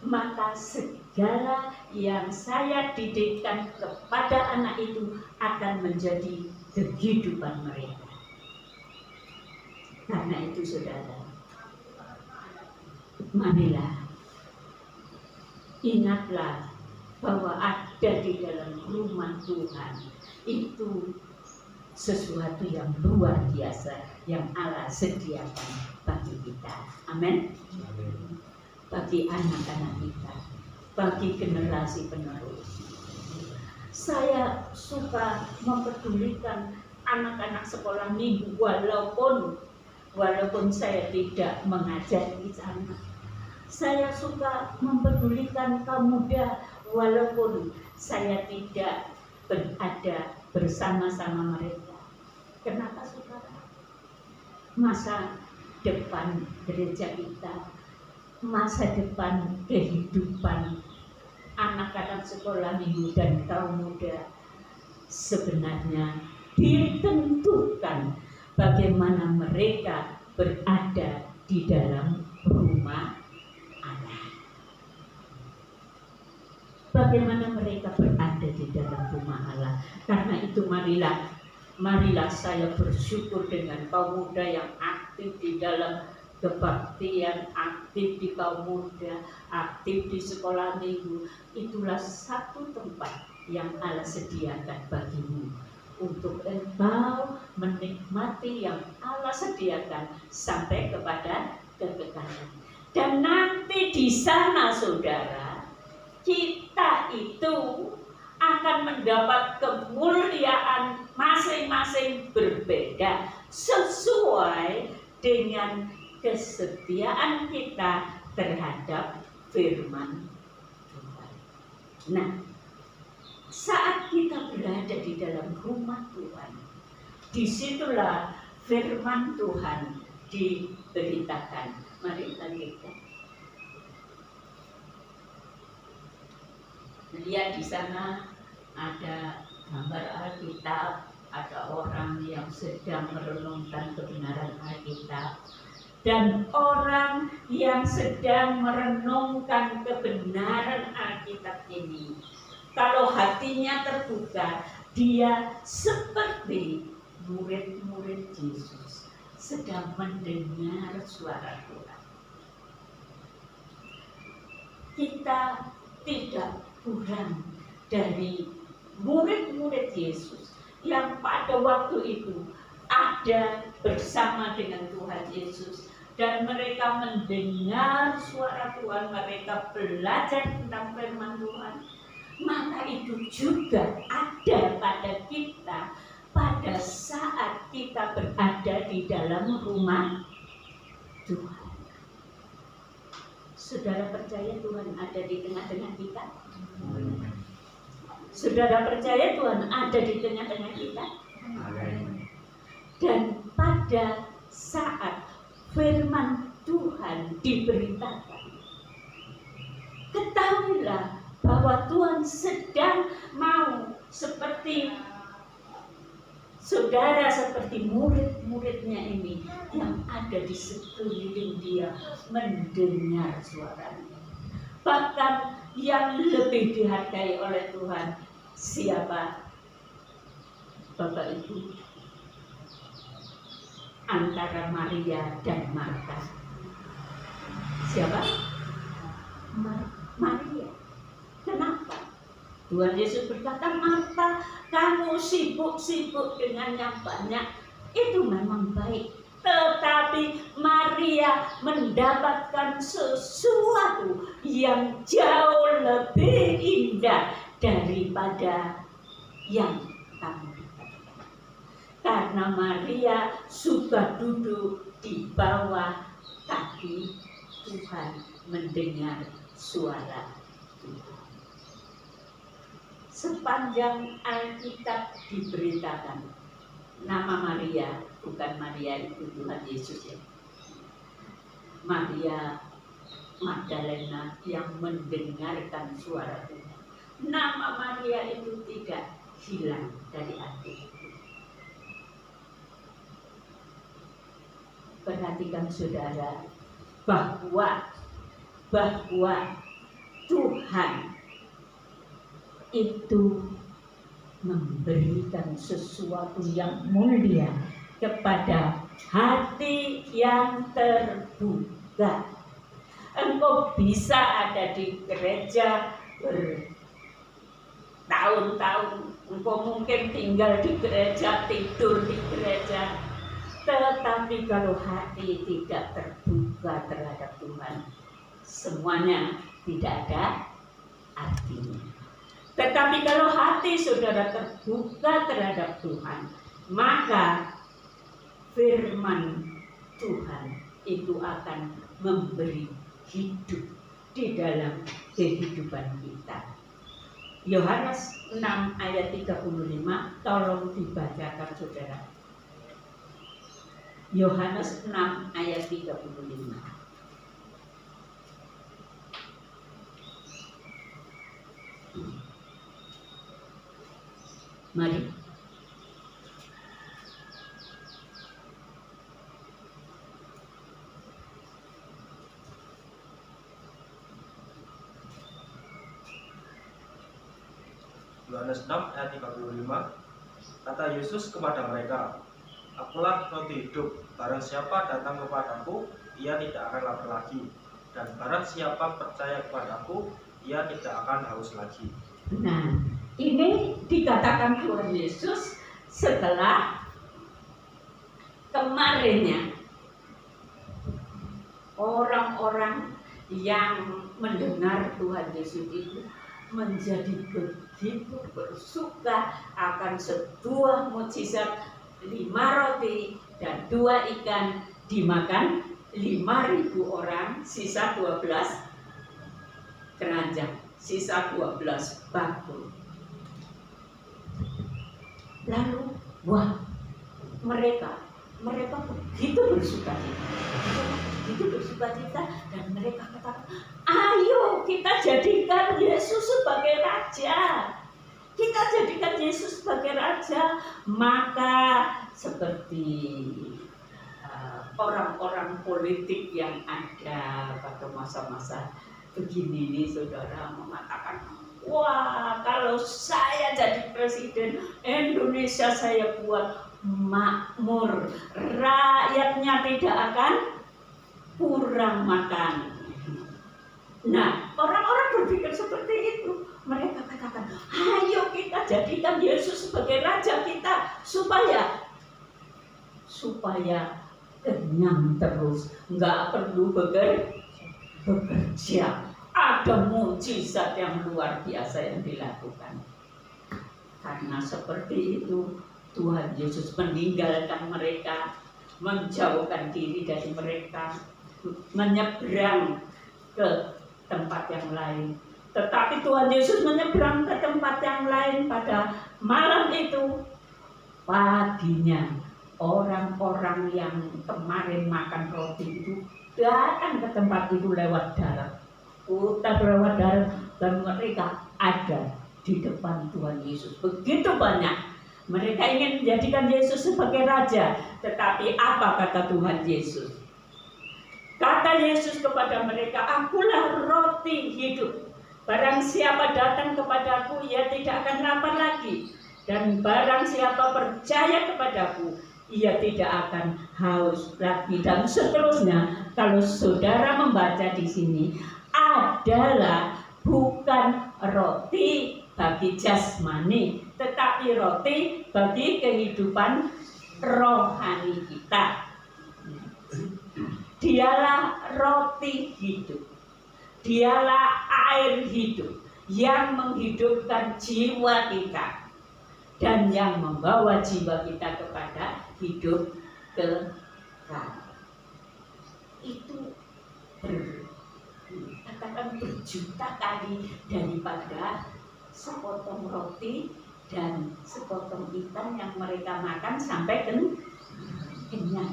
Maka segala yang saya didikkan kepada anak itu akan menjadi kehidupan mereka. Karena itu saudara, marilah ingatlah bahwa ada di dalam rumah Tuhan itu sesuatu yang luar biasa yang Allah sediakan bagi kita. Amin. Bagi anak-anak kita, bagi generasi penerus. Saya suka mempedulikan anak-anak sekolah minggu walaupun saya tidak mengajar di sana. Saya suka mempedulikan kaum muda walaupun saya tidak berada bersama-sama mereka. Kenapa saudara? Masa depan gereja kita, masa depan kehidupan anak-anak sekolah minggu dan kaum muda sebenarnya ditentukan bagaimana mereka berada di dalam rumah Allah. Bagaimana mereka berada di dalam rumah Allah. Karena itu marilah saya bersyukur dengan kaum muda yang aktif di dalam kebaktian, aktif di kaum muda, aktif di sekolah minggu. Itulah satu tempat yang Allah sediakan bagimu untuk engkau menikmati yang Allah sediakan sampai kepada kekekalan. Dan nanti di sana saudara, kita itu akan mendapat kemuliaan masing-masing berbeda sesuai dengan kesetiaan kita terhadap firman Tuhan. Nah, saat kita berada di dalam rumah Tuhan, disitulah firman Tuhan diberitakan. Mari kita lihat. Lihat di sana ada gambar Alkitab, ada orang yang sedang merenungkan kebenaran Alkitab, dan orang yang sedang merenungkan kebenaran Alkitab ini, kalau hatinya terbuka, dia seperti murid-murid Yesus sedang mendengar suara Tuhan. Kita tidak kurang dari murid-murid Yesus yang pada waktu itu ada bersama dengan Tuhan Yesus, dan mereka mendengar suara Tuhan, mereka belajar tentang firman Tuhan. Maka itu juga ada pada kita pada saat kita berada di dalam rumah Tuhan. Saudara percaya Tuhan ada di tengah-tengah kita? Saudara percaya Tuhan ada di tengah-tengah kita? Dan pada saat firman Tuhan diberitakan, ketahuilah bahwa Tuhan sedang mau Tetapi saudara seperti murid-muridnya ini yang ada di sekeliling dia mendengar suaranya. Bahkan yang lebih dihargai oleh Tuhan siapa? Bapak Ibu, antara Maria dan Marta. Siapa? Maria. Kenapa? Tuhan Yesus berkata, Marta, kamu sibuk-sibuk dengan yang banyak. Itu memang baik. Tetapi Maria mendapatkan sesuatu yang jauh lebih indah daripada yang kamu dapatkan. Karena Maria suka duduk di bawah kaki Tuhan, mendengar suara Tuhan. Sepanjang Alkitab diberitakan, nama Maria bukan Maria itu Tuhan Yesus ya. Maria Magdalena yang mendengarkan suara Tuhan. Nama Maria itu tidak hilang dari hati. Perhatikan saudara bahwa Tuhan itu memberikan sesuatu yang mulia kepada hati yang terbuka. Engkau bisa ada di gereja bertahun-tahun, engkau mungkin tinggal di gereja, tidur di gereja, tetapi kalau hati tidak terbuka terhadap Tuhan, semuanya tidak ada artinya. Tetapi kalau hati saudara terbuka terhadap Tuhan, maka firman Tuhan itu akan memberi hidup di dalam kehidupan kita. Yohanes 6 ayat 35, tolong dibacakan saudara. Yohanes 6 ayat 35. Mari. Yohanes 6 ayat 35. Kata Yesus kepada mereka, Akulah roti hidup, barang siapa datang kepadaku, ia tidak akan lapar lagi, dan barang siapa percaya kepadaku, ia tidak akan haus lagi. Nah, ini dikatakan Tuhan Yesus setelah kemarinnya orang-orang yang mendengar Tuhan Yesus itu menjadi begitu bersuka akan sebuah mukjizat 5 roti dan 2 ikan dimakan 5.000 orang, sisa 12 keranjang, sisa 12 bakul. Lalu, wah, mereka begitu bersuka cita, dan mereka katakan, ayo kita jadikan Yesus sebagai raja. Kita jadikan Yesus sebagai raja. Maka seperti orang-orang politik yang ada pada masa-masa begini nih, saudara, mengatakan, wah, kalau saya jadi presiden Indonesia, saya buat makmur, rakyatnya tidak akan kurang makan. Nah, orang-orang berpikir seperti itu. Mereka katakan, ayo kita jadikan Yesus sebagai raja kita supaya kenyang terus, nggak perlu bekerja. Ada mukjizat yang luar biasa yang dilakukan. Karena seperti itu, Tuhan Yesus meninggalkan mereka, menjauhkan diri dari mereka, menyeberang ke tempat yang lain. Tetapi Tuhan Yesus menyeberang ke tempat yang lain pada malam itu. Paginya orang-orang yang kemarin makan roti itu datang ke tempat itu lewat darat. Lewat darat, dan mereka ada di depan Tuhan Yesus. Begitu banyak. Mereka ingin menjadikan Yesus sebagai raja. Tetapi apa kata Tuhan Yesus? Kata Yesus kepada mereka, "Akulah roti hidup. Barang siapa datang kepadaku, ia tidak akan lapar lagi. Dan barang siapa percaya kepadaku, ia tidak akan haus lagi." Dan seterusnya, kalau saudara membaca di sini, adalah bukan roti bagi jasmani, tetapi roti bagi kehidupan rohani kita. Dialah roti hidup. Dialah air hidup yang menghidupkan jiwa kita dan yang membawa jiwa kita kepada hidup kekal. Itu katakan berjuta kali daripada sepotong roti dan sepotong ikan yang mereka makan sampai kenyang.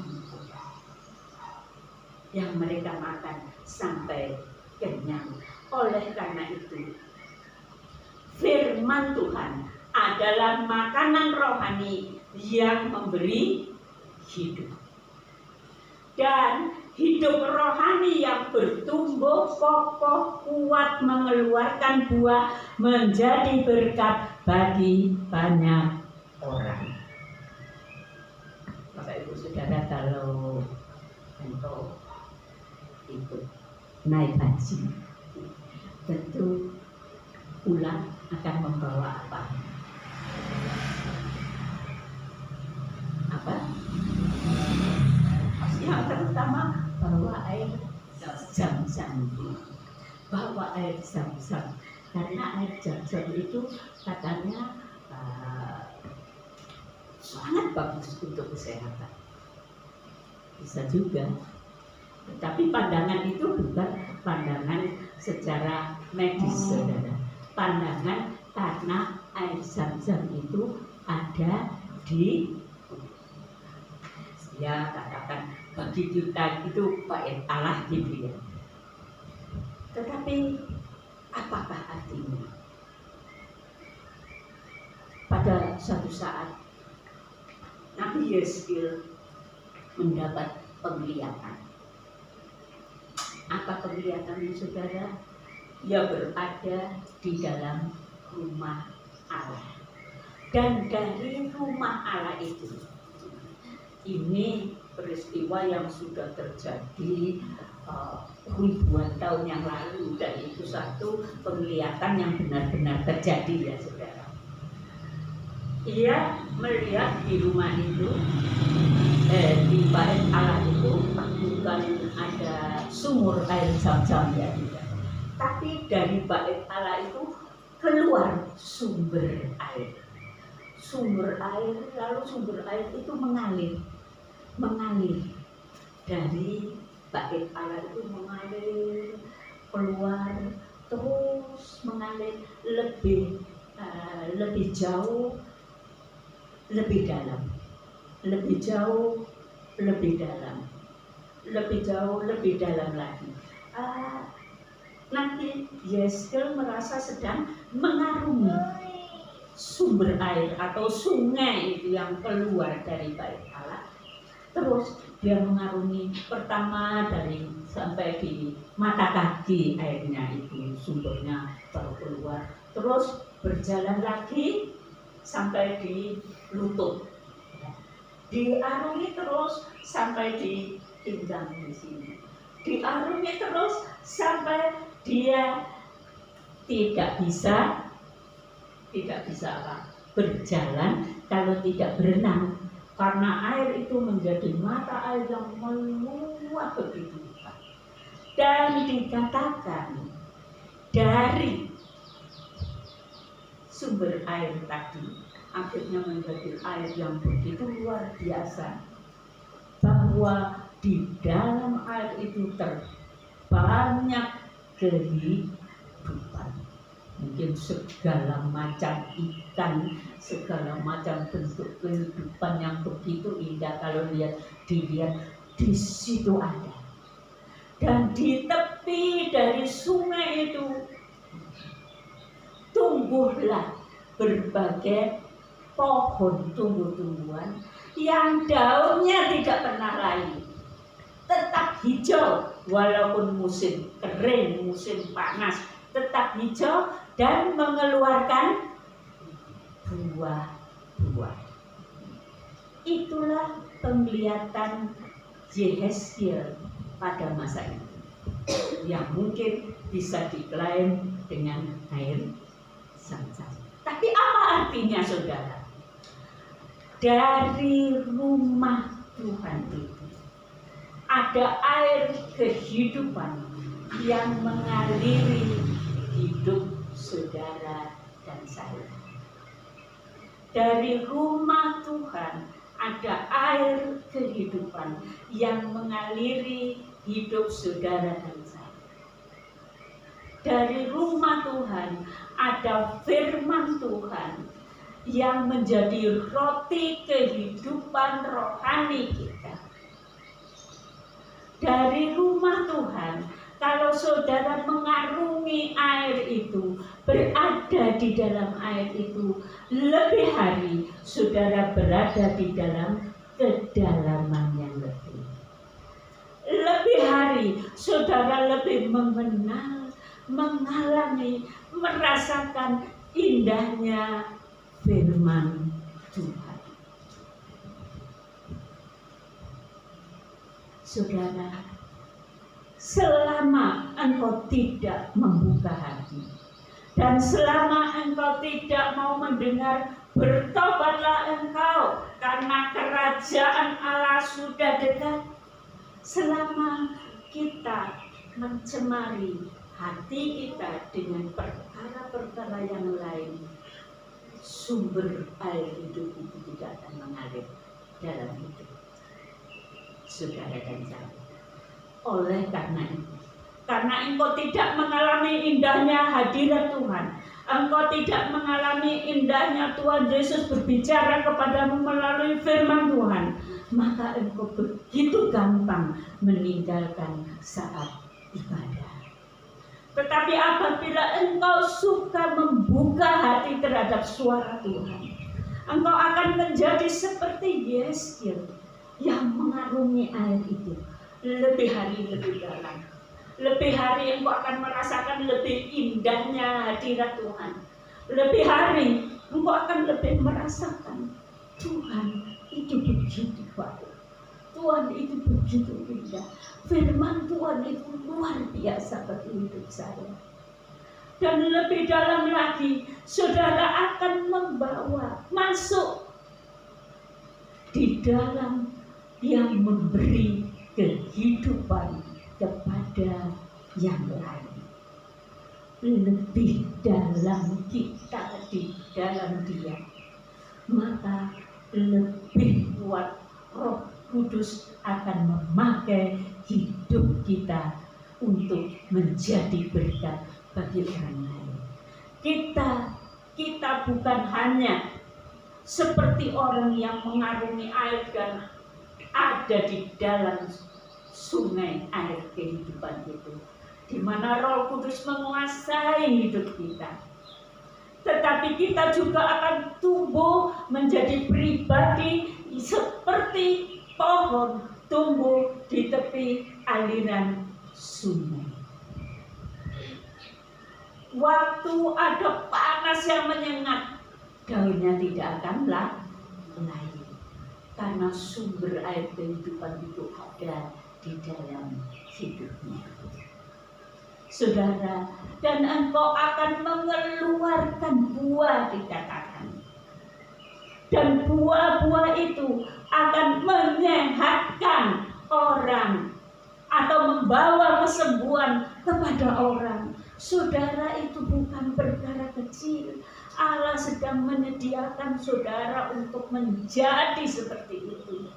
Yang mereka makan sampai kenyang. Oleh karena itu, firman Tuhan adalah makanan rohani yang memberi hidup. Dan hidup rohani yang bertumbuh kokoh, kuat, mengeluarkan buah, menjadi berkat bagi banyak orang. Bapak Ibu Saudara, kalau untuk ikut naik haji, tentu pulang akan membawa apa? Yang terutama bawa air zam-zam. Bawa air zam-zam. Karena air zam-zam itu katanya sangat bagus untuk kesehatan. Bisa juga. Tapi pandangan itu bukan pandangan secara medis, saudara. Pandangan karena air zam-zam itu ada di, ya katakan bagi kita itu bait Allah gitu ya. Tetapi apakah artinya? Pada suatu saat Nabi Yesaya mendapat penglihatan. Apa penglihatannya, saudara? Ia berada di dalam rumah Allah. Dan dari rumah Allah itu, ini peristiwa yang sudah terjadi ribuan tahun yang lalu, dan itu satu penglihatan yang benar-benar terjadi ya saudara. Ia melihat di rumah itu, di bait Allah itu bukan ada sumur air zam-zam ya, tapi dari bait Allah itu keluar sumber air. Sumber air, lalu sumber air itu mengalir dari bait Allah itu, mengalir keluar, terus mengalir lebih jauh, lebih dalam, lebih jauh, lebih dalam, lebih jauh, lebih dalam lagi. Nanti Yesaya merasa sedang mengarungi sumber air atau sungai itu yang keluar dari bait Allah. Terus dia mengarungi pertama dari sampai di mata kaki airnya itu, sumbernya baru keluar. Terus berjalan lagi sampai di lutut. Diarungi terus sampai di pinggang di sini. Diarungi terus sampai dia tidak bisa apa? Berjalan kalau tidak berenang, karena air itu menjadi mata air yang meluap begitu. Dan dikatakan dari sumber air tadi akhirnya menjadi air yang begitu luar biasa, bahwa di dalam air itu terbanyak kehidupan. Mungkin segala macam ikan, segala macam bentuk kehidupan yang begitu indah kalau dilihat di situ ada. Dan di tepi dari sungai itu tumbuhlah berbagai pohon tumbuh-tumbuhan yang daunnya tidak pernah layu, tetap hijau walaupun musim kering, musim panas, tetap hijau dan mengeluarkan buah-buah. Itulah penglihatan Yehezkiel pada masa itu, yang mungkin bisa diklaim dengan air zam-zam. Tapi apa artinya, saudara? Dari rumah Tuhan itu ada air kehidupan yang mengaliri hidup saudara dan saya. Dari rumah Tuhan ada air kehidupan yang mengaliri hidup saudara dan saya. Dari rumah Tuhan ada firman Tuhan yang menjadi roti kehidupan rohani kita. Dari rumah Tuhan, kalau saudara mengarungi air itu, berada di dalam air itu, lebih hari saudara berada di dalam kedalaman yang lebih. Lebih hari saudara lebih mengenal, mengalami, merasakan indahnya firman Tuhan. Saudara, selama engkau tidak membuka hati dan selama engkau tidak mau mendengar, bertobatlah engkau karena kerajaan Allah sudah dekat. Selama kita mencemari hati kita dengan perkara-perkara yang lain, sumber air hidup itu tidak akan mengalir dalam hidup saudara dan saya. Oleh karena itu, karena engkau tidak mengalami indahnya hadirat Tuhan, engkau tidak mengalami indahnya Tuhan Yesus berbicara kepadamu melalui firman Tuhan, maka engkau begitu gampang meninggalkan saat ibadah. Tetapi apabila engkau suka membuka hati terhadap suara Tuhan, engkau akan menjadi seperti Yehezkiel yang mengarungi air itu. Lebih hari lebih dalam, lebih hari engkau akan merasakan lebih indahnya hadirat Tuhan. Lebih hari engkau akan lebih merasakan Tuhan itu begitu baik, Tuhan itu begitu indah, firman Tuhan itu luar biasa bagi hidup saya. Dan lebih dalam lagi, saudara akan membawa masuk di dalam yang memberi kehidupan kepada yang lain. Lebih dalam kita di dalam Dia, maka lebih kuat Roh Kudus akan memakai hidup kita untuk menjadi berkat bagi orang lain. Kita bukan hanya seperti orang yang mengarungi air dan ada di dalam sungai air kehidupan itu, di mana Roh Kudus menguasai hidup kita. Tetapi kita juga akan tumbuh menjadi pribadi seperti pohon tumbuh di tepi aliran sungai. Waktu ada panas yang menyengat, daunnya tidak akan layu, karena sumber air kehidupan itu ada di dalam hidupnya. Saudara, dan engkau akan mengeluarkan buah, dikatakan. Dan buah-buah itu akan menyehatkan orang atau membawa kesembuhan kepada orang. Saudara, itu bukan perkara kecil. Allah sedang menyediakan saudara untuk menjadi seperti itu.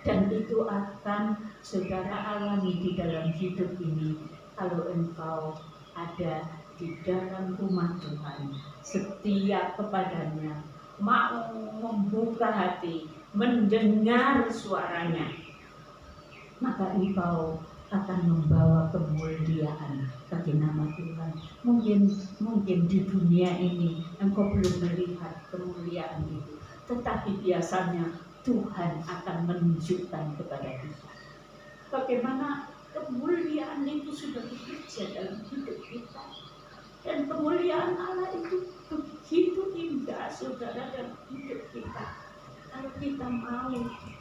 Dan itu akan saudara alami di dalam hidup ini kalau engkau ada di dalam rumah Tuhan, setia kepadanya, mau membuka hati, mendengar suaranya, maka engkau akan membawa kemuliaan bagi nama Tuhan. Mungkin di dunia ini engkau belum melihat kemuliaan itu, tetapi biasanya Tuhan akan menunjukkan kepada kita bagaimana kemuliaan itu sudah bekerja dalam hidup kita. Dan kemuliaan Allah itu begitu indah, saudara, dalam hidup kita. Kalau kita mau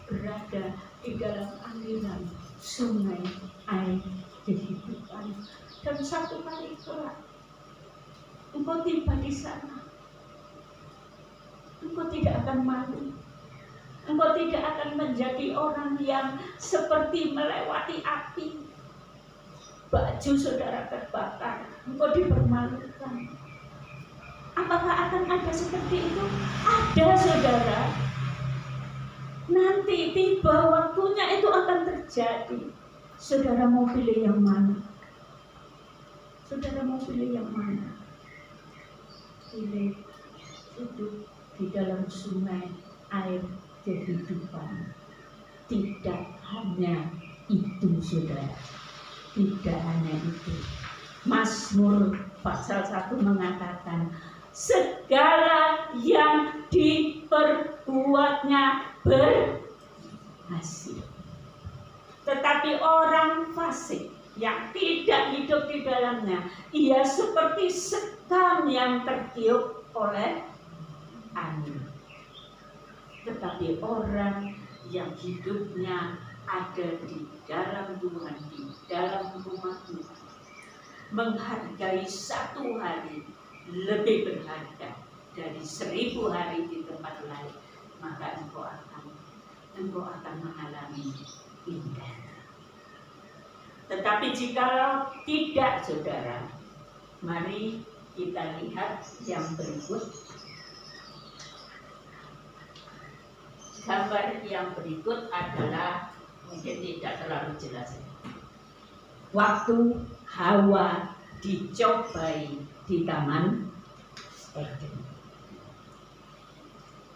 berada di dalam aliran sungai air kehidupan. Dan satu kali kelak engkau tiba di sana, engkau tidak akan malu. Engkau tidak akan menjadi orang yang seperti melewati api. Baju saudara terbakar, engkau dipermalukan. Apakah akan ada seperti itu? Ada, saudara. Nanti tiba waktunya itu akan terjadi. Saudara mau pilih yang mana? Saudara mau pilih yang mana? Pilih hidup di dalam sungai air kehidupan. Tidak hanya itu, saudara. Tidak hanya itu. Mazmur pasal 1 mengatakan, segala yang diperbuatnya berhasil. Tetapi orang fasik yang tidak hidup di dalamnya, ia seperti sekam yang tertiup oleh angin. Tetapi orang yang hidupnya ada di dalam Tuhan, di dalam rumah Tuhan, menghargai satu hari lebih berharga dari 1000 hari di tempat lain, maka engkau akan mengalami indah. Tetapi jikalau tidak, saudara, mari kita lihat yang berikut. Gambar yang berikut adalah mungkin tidak terlalu jelas. Waktu Hawa dicobai di Taman Eden.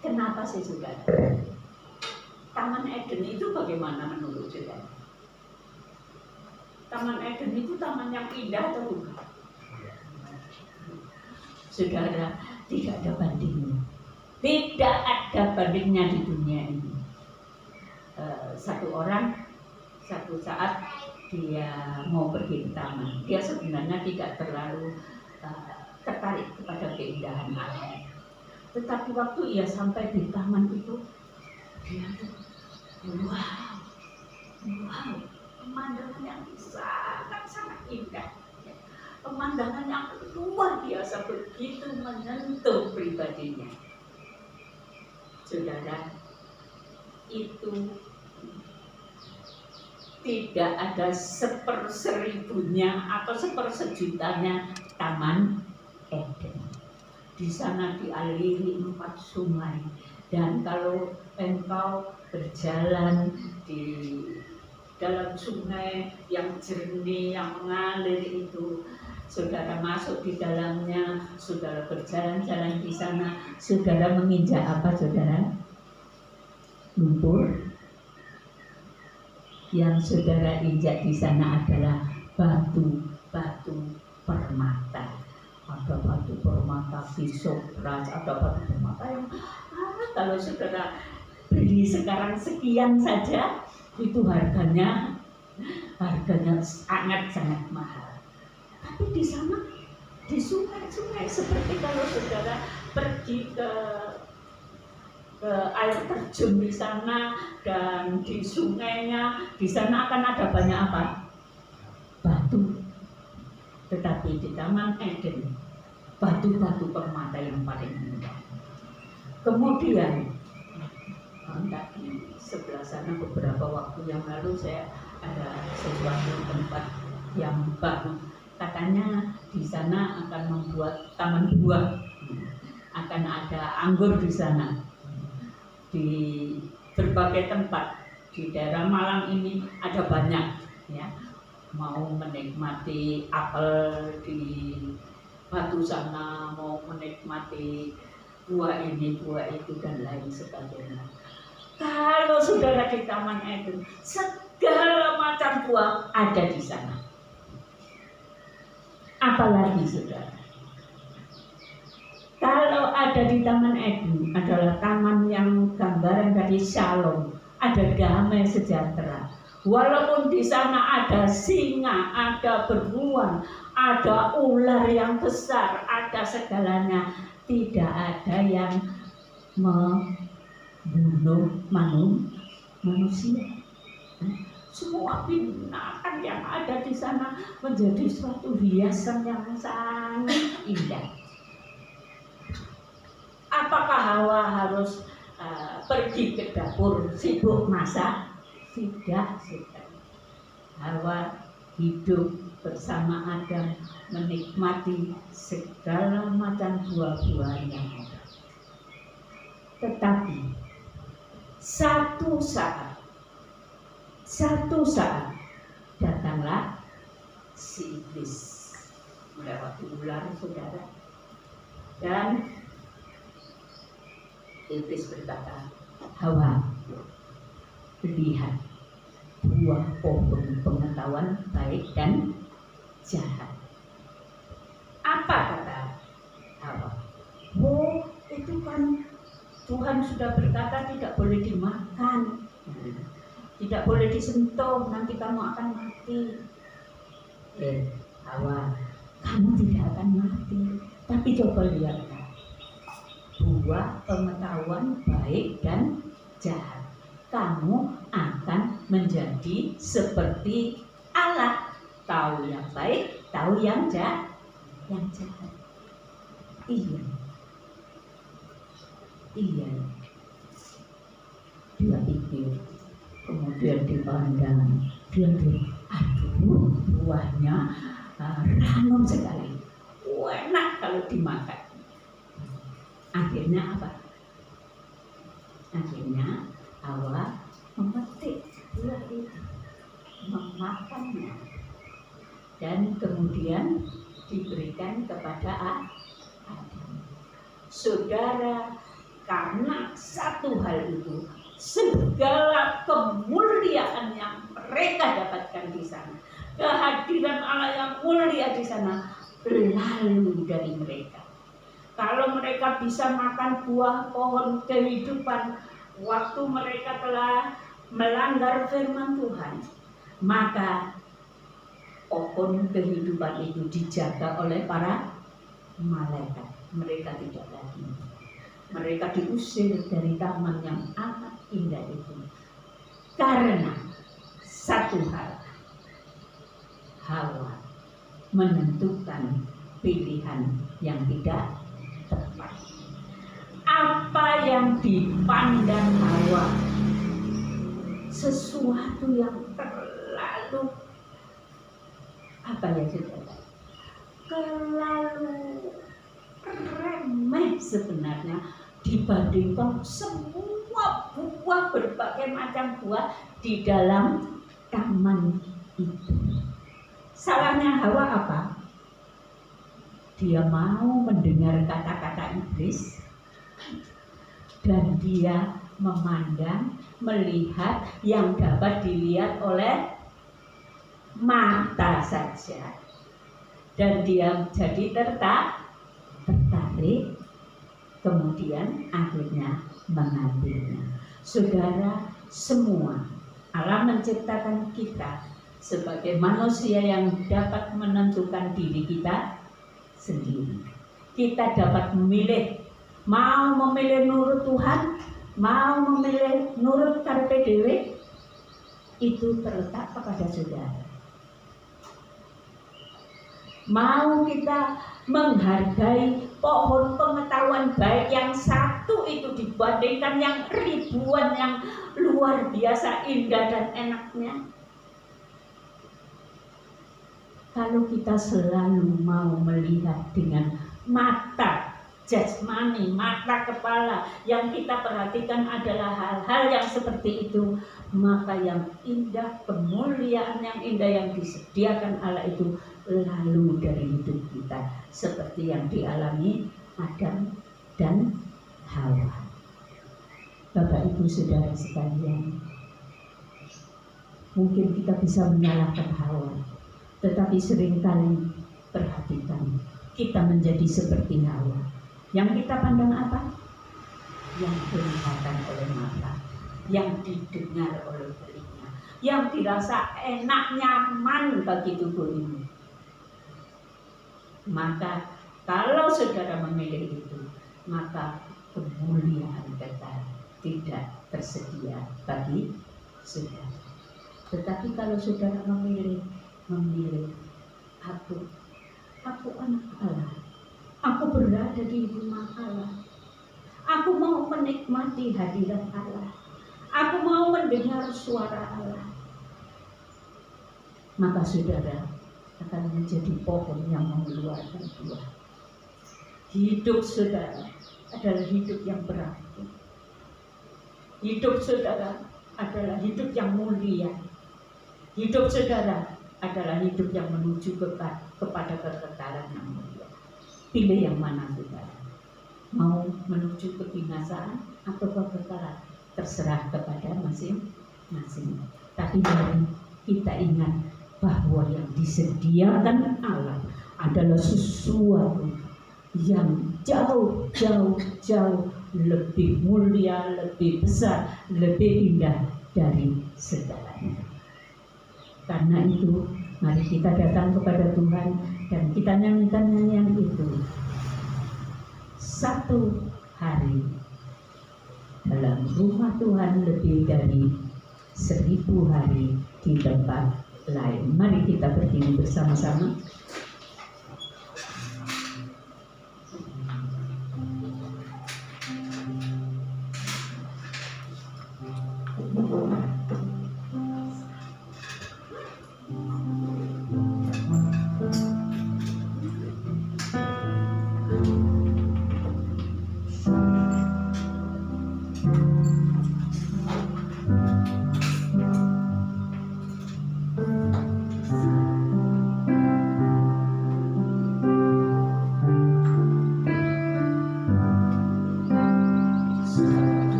Kenapa sih, saudara? Taman Eden itu bagaimana menurut saudara? Taman Eden itu taman yang indah atau bukan? Saudara, tidak ada bandingnya. Tidak ada bandingnya di dunia ini. Satu orang, satu saat dia mau pergi ke taman. Dia sebenarnya tidak terlalu tertarik kepada keindahan alam. Tetapi waktu ia sampai di taman itu, dia tuh, wow, pemandangan yang sangat indah. Pemandangan yang luar biasa, begitu menyentuh pribadinya. Saudara, itu tidak ada 1/1000-nya atau 1/1000-nya Taman Eden. Di sana dialiri 4 sungai, dan kalau engkau berjalan di dalam sungai yang jernih, yang mengalir itu, saudara masuk di dalamnya, saudara berjalan-jalan di sana, saudara menginjak apa, saudara? Lumpur. Yang saudara injak di sana adalah batu-batu permata. Ada batu permata Visopras, ada batu permata yang kalau saudara beli sekarang sekian saja, itu harganya sangat mahal. Tapi di sana, di sungai-sungai, seperti kalau saudara pergi ke air terjun di sana, dan di sungainya, di sana akan ada banyak apa? Batu. Tetapi di Taman Eden, batu-batu permata yang paling indah. Kemudian, di sebelah sana beberapa waktu yang lalu saya ada sesuatu tempat yang baru. Katanya di sana akan membuat taman buah, akan ada anggur di sana. Di berbagai tempat di daerah Malang ini ada banyak, ya. Mau menikmati apel di batu sana, mau menikmati buah ini, buah itu, dan lain sebagainya. Kalau saudara di Taman Eden, segala macam buah ada di sana. Apalagi saudara, kalau ada di Taman Eden adalah taman yang gambaran dari Shalom, ada damai sejahtera. Walaupun di sana ada singa, ada beruang, ada ular yang besar, ada segalanya, tidak ada yang membunuh manusia. Semua binatang yang ada di sana menjadi suatu hiasan yang sangat indah. Apakah Hawa harus pergi ke dapur sibuk masak? Tidak, saudara. Hawa hidup bersama Adam, menikmati segala macam buah-buah yang ada. Tetapi satu saat datanglah si iblis melewati ular, saudara, dan iblis berkata, Hawa, lihat buah pohon pengetahuan baik dan jahat. Apa kata Hawa? Oh, itu kan Tuhan sudah berkata tidak boleh dimakan, tidak boleh disentuh, nanti kamu akan mati. Hawa, kamu tidak akan mati, tapi coba lihat, buah pengetahuan baik dan jahat, kamu akan menjadi seperti Allah, tahu yang baik, tahu yang jahat. Iya, dia pikir, kemudian dipandang, dia bilang, aduh, buahnya ranum sekali, enak kalau dimakan. Akhirnya apa? Akhirnya Hawa memetik buah itu, memakannya, dan kemudian diberikan kepada Adam. Saudara, karena satu hal itu, segala kemuliaan yang mereka dapatkan di sana, kehadiran Allah yang mulia di sana, berlalu dari mereka. Kalau mereka bisa makan buah pohon kehidupan waktu mereka telah melanggar firman Tuhan, maka pohon kehidupan itu dijaga oleh para malaikat. Mereka tidak lagi. Mereka diusir dari taman yang amat indah itu. Karena satu hal, Hawa menentukan pilihan yang tidak tepat. Apa yang dipandang Hawa, sesuatu yang terlalu terlalu remeh sebenarnya dibandingkan semua buah, berbagai macam buah di dalam taman itu. Salahnya Hawa apa? Dia mau mendengar kata-kata iblis dan dia memandang, melihat yang dapat dilihat oleh mata saja, dan dia jadi tertarik, kemudian akhirnya mengambilnya. Saudara, semua Allah menciptakan kita sebagai manusia yang dapat menentukan diri kita sendiri. Kita dapat memilih, mau memilih nurut Tuhan, mau memilih nurut karepe dhewe, itu terletak kepada saudara. Mau kita menghargai pohon pengetahuan baik yang satu itu dibandingkan yang ribuan yang luar biasa indah dan enaknya. Kalau kita selalu mau melihat dengan mata jasmani, mata kepala, yang kita perhatikan adalah hal-hal yang seperti itu, maka yang indah, kemuliaan yang indah yang disediakan Allah itu lalu dari hidup kita, seperti yang dialami Adam dan Hawa. Bapak Ibu Saudara sekalian, Mungkin kita bisa menyalahkan Hawa, tetapi seringkali perhatikan, kita menjadi seperti Hawa. Yang kita pandang apa? Yang kelihatan oleh mata, yang didengar oleh telinga, yang dirasa enak, nyaman bagi tubuh ini. Maka kalau saudara memilih itu, maka kemuliaan kekal tidak tersedia bagi saudara. Tetapi kalau saudara memilih aku anak Allah, aku berada di rumah Allah, aku mau menikmati hadirat Allah, aku mau mendengar suara Allah, maka saudara akan menjadi pohon yang mengeluarkan buah. Hidup saudara adalah hidup yang berarti. Hidup saudara adalah hidup yang mulia. Hidup saudara adalah hidup yang menuju kepada kekekalan yang mulia. Pilih yang mana saudara? Mau menuju kebinasaan atau kekekalan? Terserah kepada masing-masing. Tapi mari kita ingat bahwa yang disediakan Allah adalah sesuatu yang jauh lebih mulia, lebih besar, lebih indah dari segalanya. Karena itu, mari kita datang kepada Tuhan dan kita nyanyikan nyanyian itu. Satu hari dalam rumah Tuhan lebih dari 1000 hari di tempat lain. Mari kita berdiri bersama-sama.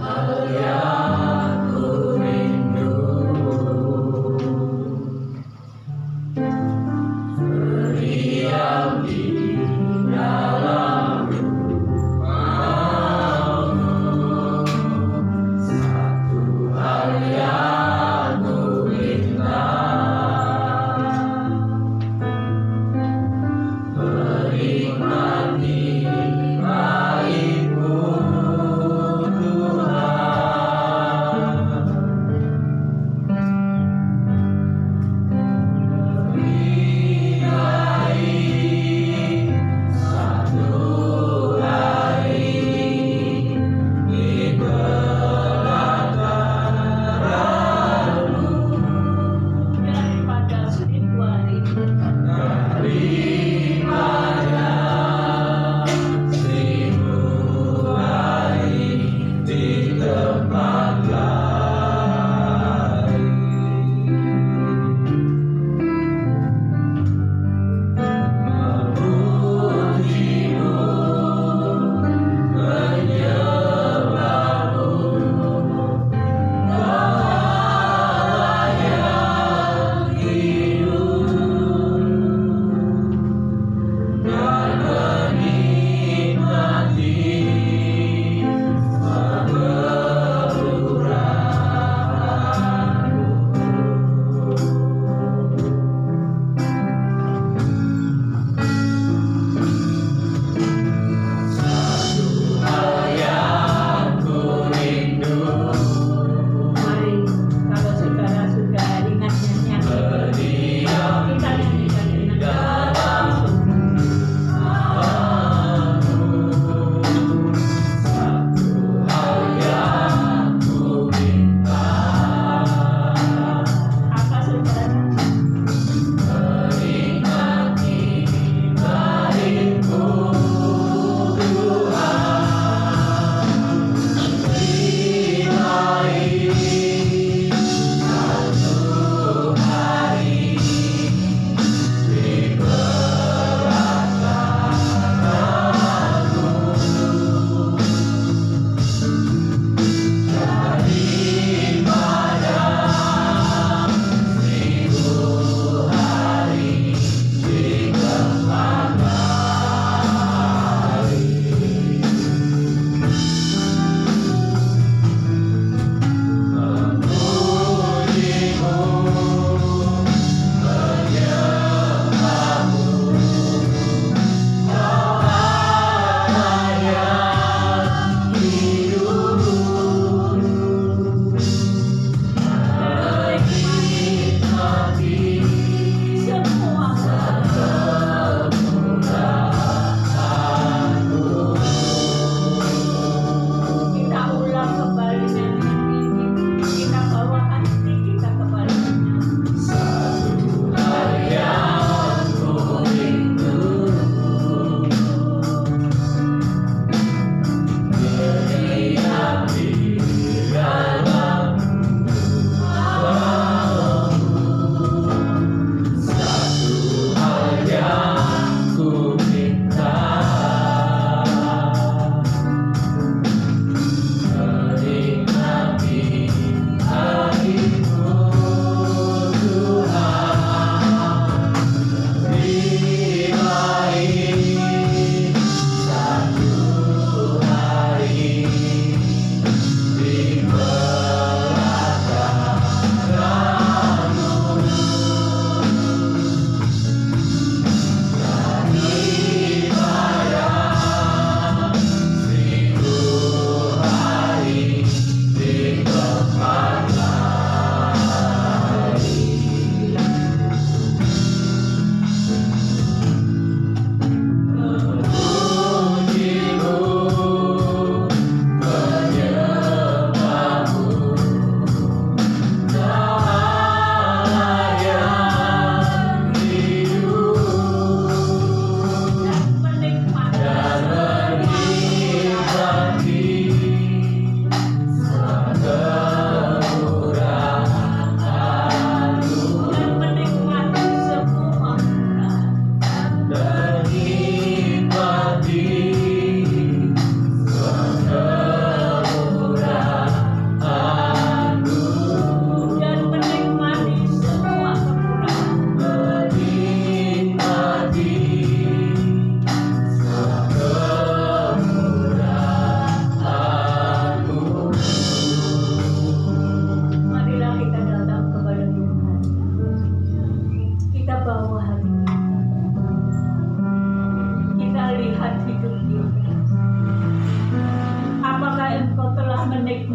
Hal yang ku rindu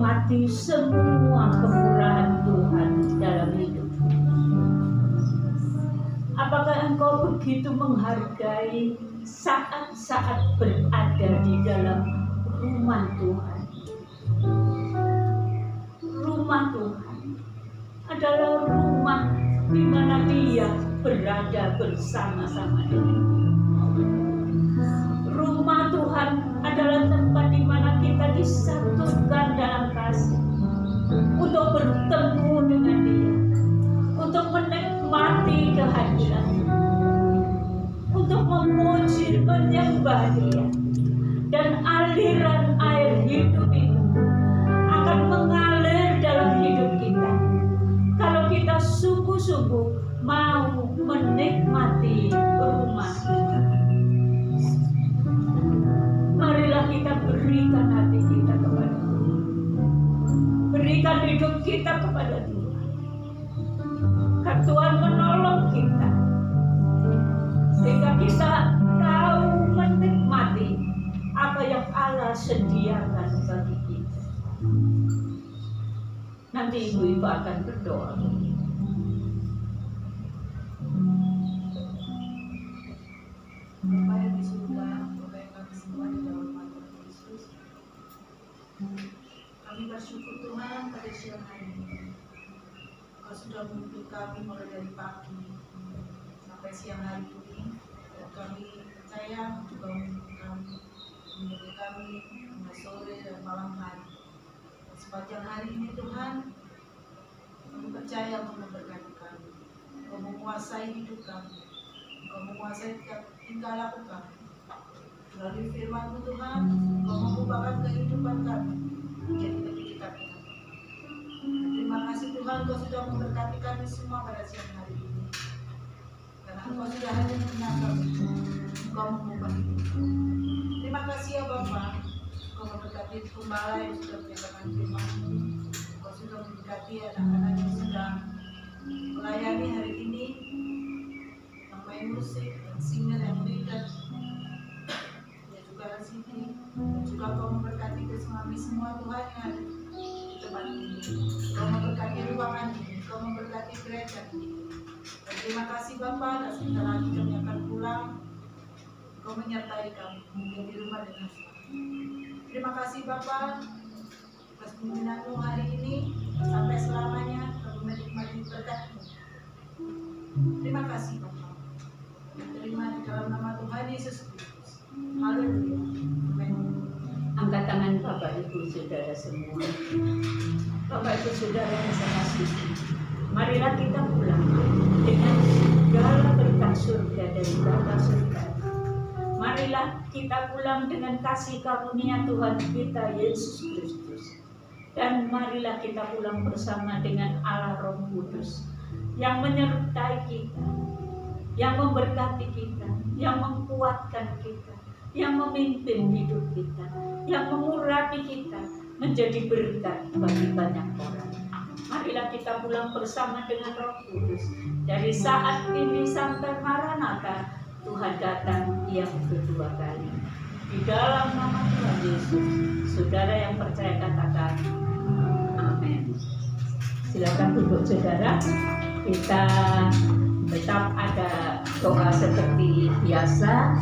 menikmati semua kemurahan Tuhan dalam hidup. Apakah engkau begitu menghargai saat-saat berada di dalam rumah Tuhan? Rumah Tuhan adalah rumah di mana Dia berada bersama-sama dengan kita. Rumah Tuhan adalah tempat di mana kita disatukan dalam kasih untuk bertemu dengan Dia, untuk menikmati kehadiran-Nya, untuk memuji, menyembah Dia, dan aliran air hidup itu akan mengalir dalam hidup kita kalau kita sungguh-sungguh mau menikmati rumah Tuhan. Marilah kita berikan hati kita kepada Tuhan, berikan hidup kita kepada Tuhan, karena Tuhan menolong kita sehingga kita tahu menikmati apa yang Allah sediakan bagi kita. Nanti ibu-ibu akan berdoa. Bapa yang di surga, Bapa yang kami semua di dalam nama Tuhan Yesus, kami bersyukur Tuhan pada siang hari ini. Kau sudah menuntut kami mulai dari pagi sampai siang hari ini, dan kami percaya juga menuntut kami, menjaga kami hingga sore dan malam hari. Sepanjang hari ini Tuhan, kami percaya Engkau memberkati kami, Engkau menguasai hidup kami, Engkau menguasai tiap tingkah laku kami. Melalui firman-Mu Tuhan, Engkau mengubahkan kehidupan kami menjadi lebih dekat dengan Engkau. Terima kasih Tuhan, Engkau sudah memberkati kami semua pada siang hari ini. Karena Engkau sudah hadir benar kami, Engkau mengubah hidup kami. Terima kasih ya Bapa, Engkau memberkati gembala yang sudah menyampaikan firman-Mu. Engkau sudah memberkati anak-anak yang sedang melayani hari ini, yang main musik, yang singer, yang leader, ya juga Siti, dan juga Engkau memberkati kami semua Tuhan yang ada di tempat ini. Engkau memberkati ruangan ini, Engkau memberkati gereja ini. Dan terima kasih Bapa, dan sebentar lagi kami akan pulang. Engkau menyertai kami di rumah dengan selamat. Terima kasih Bapa atas pembinaan-Mu hari ini sampai selamanya kami menikmati berkat-Mu. Terima kasih Bapa. Terima di dalam nama Tuhan Yesus Kristus. Haleluya. Amin. Angkat tangan Bapak Ibu Saudara semua. Bapak Ibu Saudara yang saya kasihi, marilah kita pulang dengan segala berkat surga dari Bapa surga. Marilah kita pulang dengan kasih karunia Tuhan kita Yesus Kristus. Dan marilah kita pulang bersama dengan Allah Roh Kudus yang menyertai kita, yang memberkati kita, yang menguatkan kita, yang memimpin hidup kita, yang mengurapi kita menjadi berkat bagi banyak orang. Marilah kita pulang bersama dengan Roh Kudus. Dari saat ini sampai Maranatha, Tuhan datang yang kedua kali. Di dalam nama Tuhan Yesus, saudara yang percaya katakan amin. Silakan duduk saudara. Kita tetap ada doa seperti biasa.